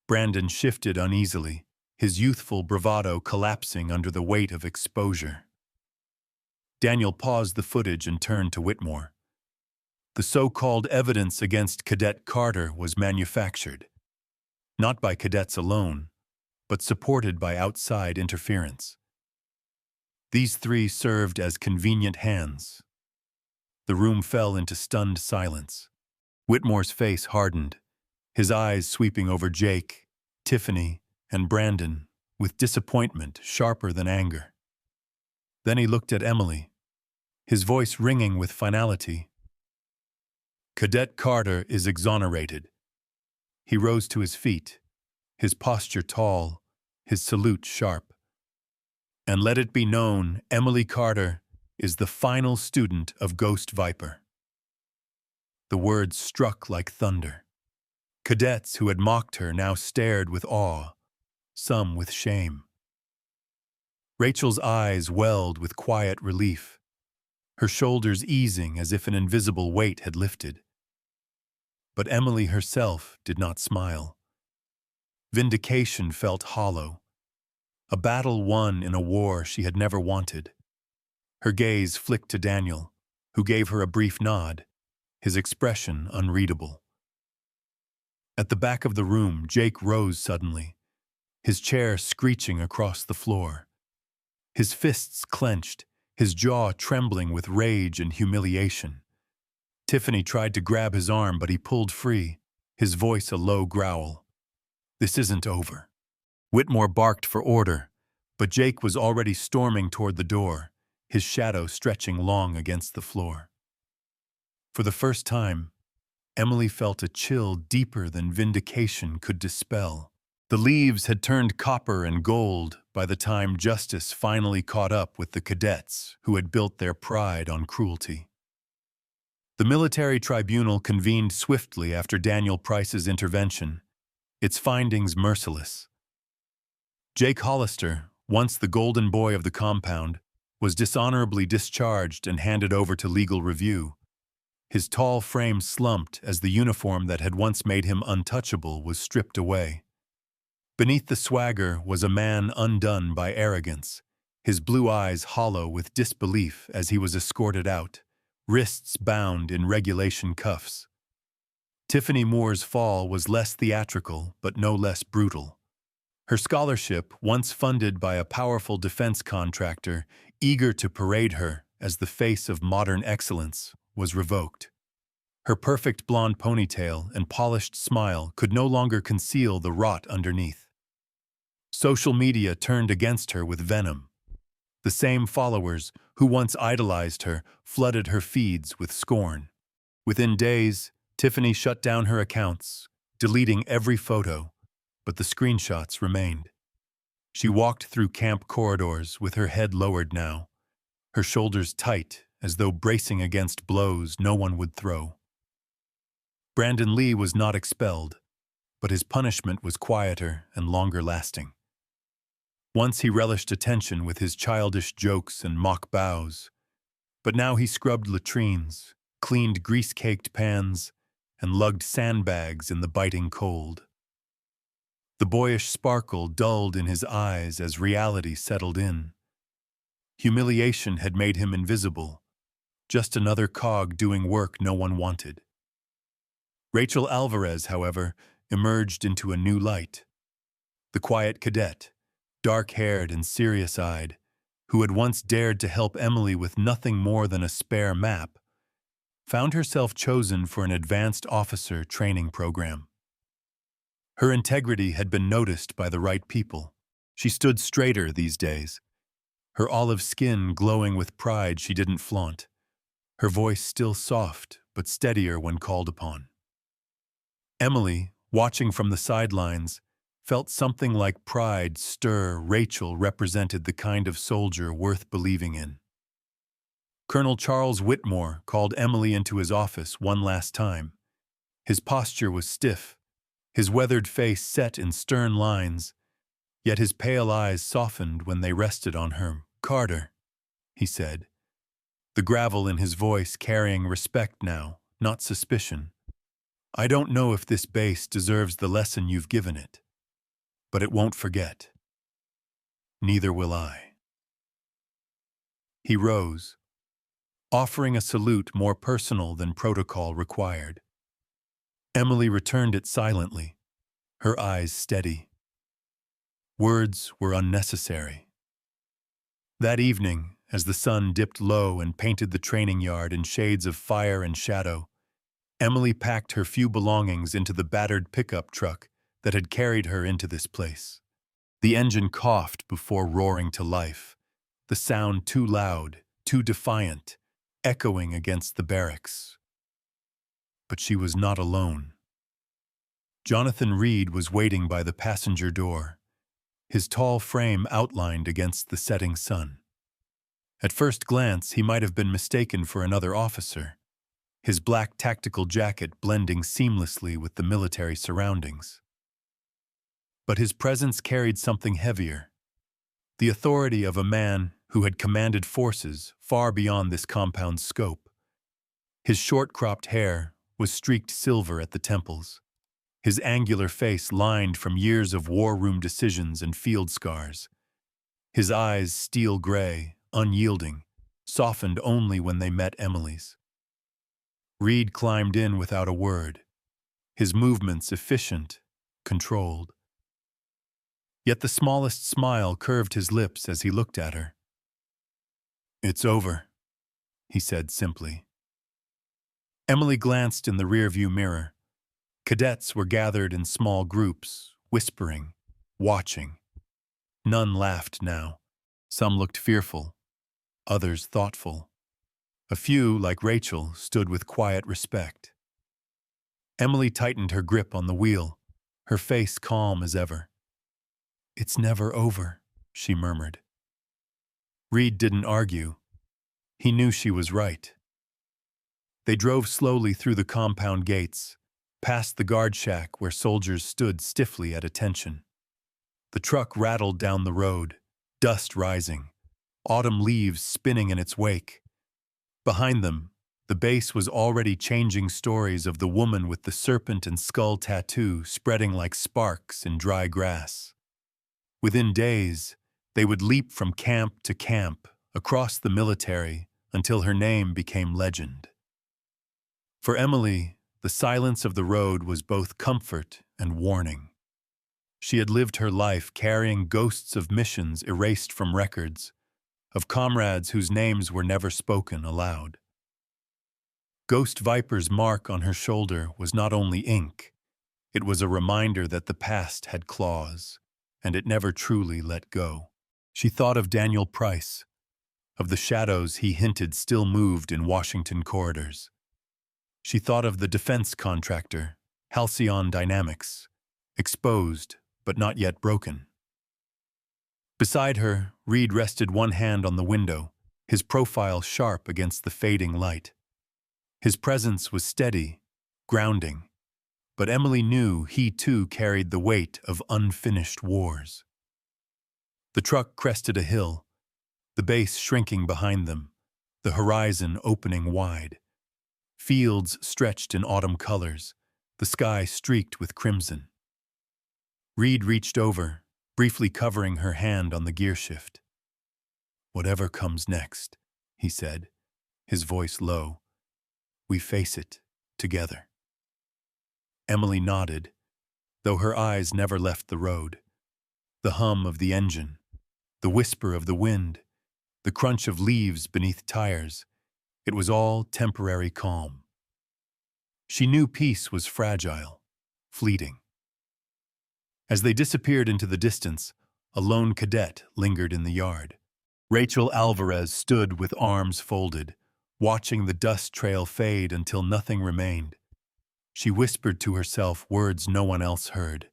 Brandon shifted uneasily, his youthful bravado collapsing under the weight of exposure. Daniel paused the footage and turned to Whitmore. The so-called evidence against Cadet Carter was manufactured, not by cadets alone, but supported by outside interference. These three served as convenient hands. The room fell into stunned silence. Whitmore's face hardened, his eyes sweeping over Jake, Tiffany, and Brandon with disappointment sharper than anger. Then he looked at Emily, his voice ringing with finality. "Cadet Carter is exonerated." He rose to his feet, his posture tall, his salute sharp. "And let it be known, Emily Carter is the final student of Ghost Viper." The words struck like thunder. Cadets who had mocked her now stared with awe, some with shame. Rachel's eyes welled with quiet relief, her shoulders easing as if an invisible weight had lifted. But Emily herself did not smile. Vindication felt hollow, a battle won in a war she had never wanted. Her gaze flicked to Daniel, who gave her a brief nod, his expression unreadable. At the back of the room, Jake rose suddenly, his chair screeching across the floor. His fists clenched, his jaw trembling with rage and humiliation. Tiffany tried to grab his arm, but he pulled free, his voice a low growl. "This isn't over." Whitmore barked for order, but Jake was already storming toward the door, his shadow stretching long against the floor. For the first time, Emily felt a chill deeper than vindication could dispel. The leaves had turned copper and gold by the time justice finally caught up with the cadets who had built their pride on cruelty. The military tribunal convened swiftly after Daniel Price's intervention, its findings merciless. Jake Hollister, once the golden boy of the compound, was dishonorably discharged and handed over to legal review. His tall frame slumped as the uniform that had once made him untouchable was stripped away. Beneath the swagger was a man undone by arrogance, his blue eyes hollow with disbelief as he was escorted out, wrists bound in regulation cuffs. Tiffany Moore's fall was less theatrical, but no less brutal. Her scholarship, once funded by a powerful defense contractor eager to parade her as the face of modern excellence, was revoked. Her perfect blonde ponytail and polished smile could no longer conceal the rot underneath. Social media turned against her with venom. The same followers who once idolized her flooded her feeds with scorn. Within days, Tiffany shut down her accounts, deleting every photo, but the screenshots remained. She walked through camp corridors with her head lowered now, her shoulders tight as though bracing against blows no one would throw. Brandon Lee was not expelled, but his punishment was quieter and longer lasting. Once he relished attention with his childish jokes and mock bows, but now he scrubbed latrines, cleaned grease-caked pans, and lugged sandbags in the biting cold. The boyish sparkle dulled in his eyes as reality settled in. Humiliation had made him invisible, just another cog doing work no one wanted. Rachel Alvarez, however, emerged into a new light. The quiet cadet, dark-haired and serious-eyed, who had once dared to help Emily with nothing more than a spare map, found herself chosen for an advanced officer training program. Her integrity had been noticed by the right people. She stood straighter these days, her olive skin glowing with pride she didn't flaunt, her voice still soft but steadier when called upon. Emily, watching from the sidelines, felt something like pride stir. Rachel represented the kind of soldier worth believing in. Colonel Charles Whitmore called Emily into his office one last time. His posture was stiff, his weathered face set in stern lines, yet his pale eyes softened when they rested on her. "Carter," he said, the gravel in his voice carrying respect now, not suspicion. "I don't know if this base deserves the lesson you've given it, but it won't forget. Neither will I." He rose, offering a salute more personal than protocol required. Emily returned it silently, her eyes steady. Words were unnecessary. That evening, as the sun dipped low and painted the training yard in shades of fire and shadow, Emily packed her few belongings into the battered pickup truck that had carried her into this place. The engine coughed before roaring to life, the sound too loud, too defiant, echoing against the barracks. But she was not alone. Jonathan Reed was waiting by the passenger door, his tall frame outlined against the setting sun. At first glance, he might have been mistaken for another officer, his black tactical jacket blending seamlessly with the military surroundings. But his presence carried something heavier, the authority of a man who had commanded forces far beyond this compound's scope. His short-cropped hair was streaked silver at the temples, his angular face lined from years of war-room decisions and field scars, his eyes steel gray, unyielding, softened only when they met Emily's. Reed climbed in without a word, his movements efficient, controlled. Yet the smallest smile curved his lips as he looked at her. "It's over," he said simply. Emily glanced in the rearview mirror. Cadets were gathered in small groups, whispering, watching. None laughed now. Some looked fearful, others thoughtful. A few, like Rachel, stood with quiet respect. Emily tightened her grip on the wheel, her face calm as ever. "It's never over," she murmured. Reed didn't argue. He knew she was right. They drove slowly through the compound gates, past the guard shack where soldiers stood stiffly at attention. The truck rattled down the road, dust rising, autumn leaves spinning in its wake. Behind them, the base was already changing stories of the woman with the serpent-and-skull tattoo spreading like sparks in dry grass. Within days, they would leap from camp to camp, across the military, until her name became legend. For Emily, the silence of the road was both comfort and warning. She had lived her life carrying ghosts of missions erased from records, of comrades whose names were never spoken aloud. Ghost Viper's mark on her shoulder was not only ink, it was a reminder that the past had claws, and it never truly let go. She thought of Daniel Price, of the shadows he hinted still moved in Washington corridors. She thought of the defense contractor, Halcyon Dynamics, exposed but not yet broken. Beside her, Reed rested one hand on the window, his profile sharp against the fading light. His presence was steady, grounding, but Emily knew he too carried the weight of unfinished wars. The truck crested a hill, the base shrinking behind them, the horizon opening wide. Fields stretched in autumn colors, the sky streaked with crimson. Reed reached over, briefly covering her hand on the gear shift. "Whatever comes next," he said, his voice low, "we face it together." Emily nodded, though her eyes never left the road. The hum of the engine, the whisper of the wind, the crunch of leaves beneath tires, it was all temporary calm. She knew peace was fragile, fleeting. As they disappeared into the distance, a lone cadet lingered in the yard. Rachel Alvarez stood with arms folded, watching the dust trail fade until nothing remained. She whispered to herself words no one else heard.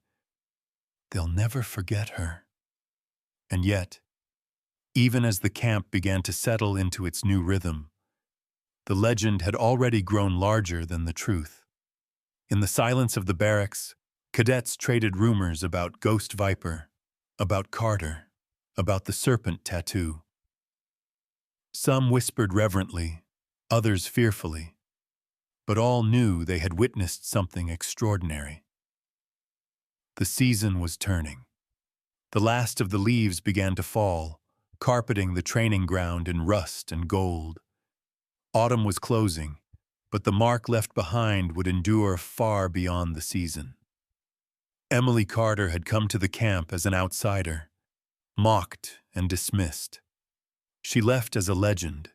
They'll never forget her. And yet, even as the camp began to settle into its new rhythm, the legend had already grown larger than the truth. In the silence of the barracks, cadets traded rumors about Ghost Viper, about Carter, about the serpent tattoo. Some whispered reverently, others fearfully, but all knew they had witnessed something extraordinary. The season was turning. The last of the leaves began to fall, carpeting the training ground in rust and gold. Autumn was closing, but the mark left behind would endure far beyond the season. Emily Carter had come to the camp as an outsider, mocked and dismissed. She left as a legend,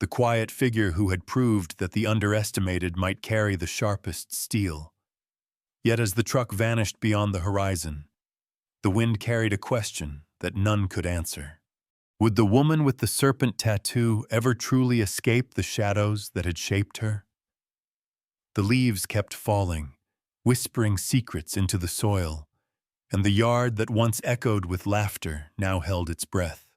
the quiet figure who had proved that the underestimated might carry the sharpest steel. Yet as the truck vanished beyond the horizon, the wind carried a question that none could answer. Would the woman with the serpent tattoo ever truly escape the shadows that had shaped her? The leaves kept falling, whispering secrets into the soil, and the yard that once echoed with laughter now held its breath.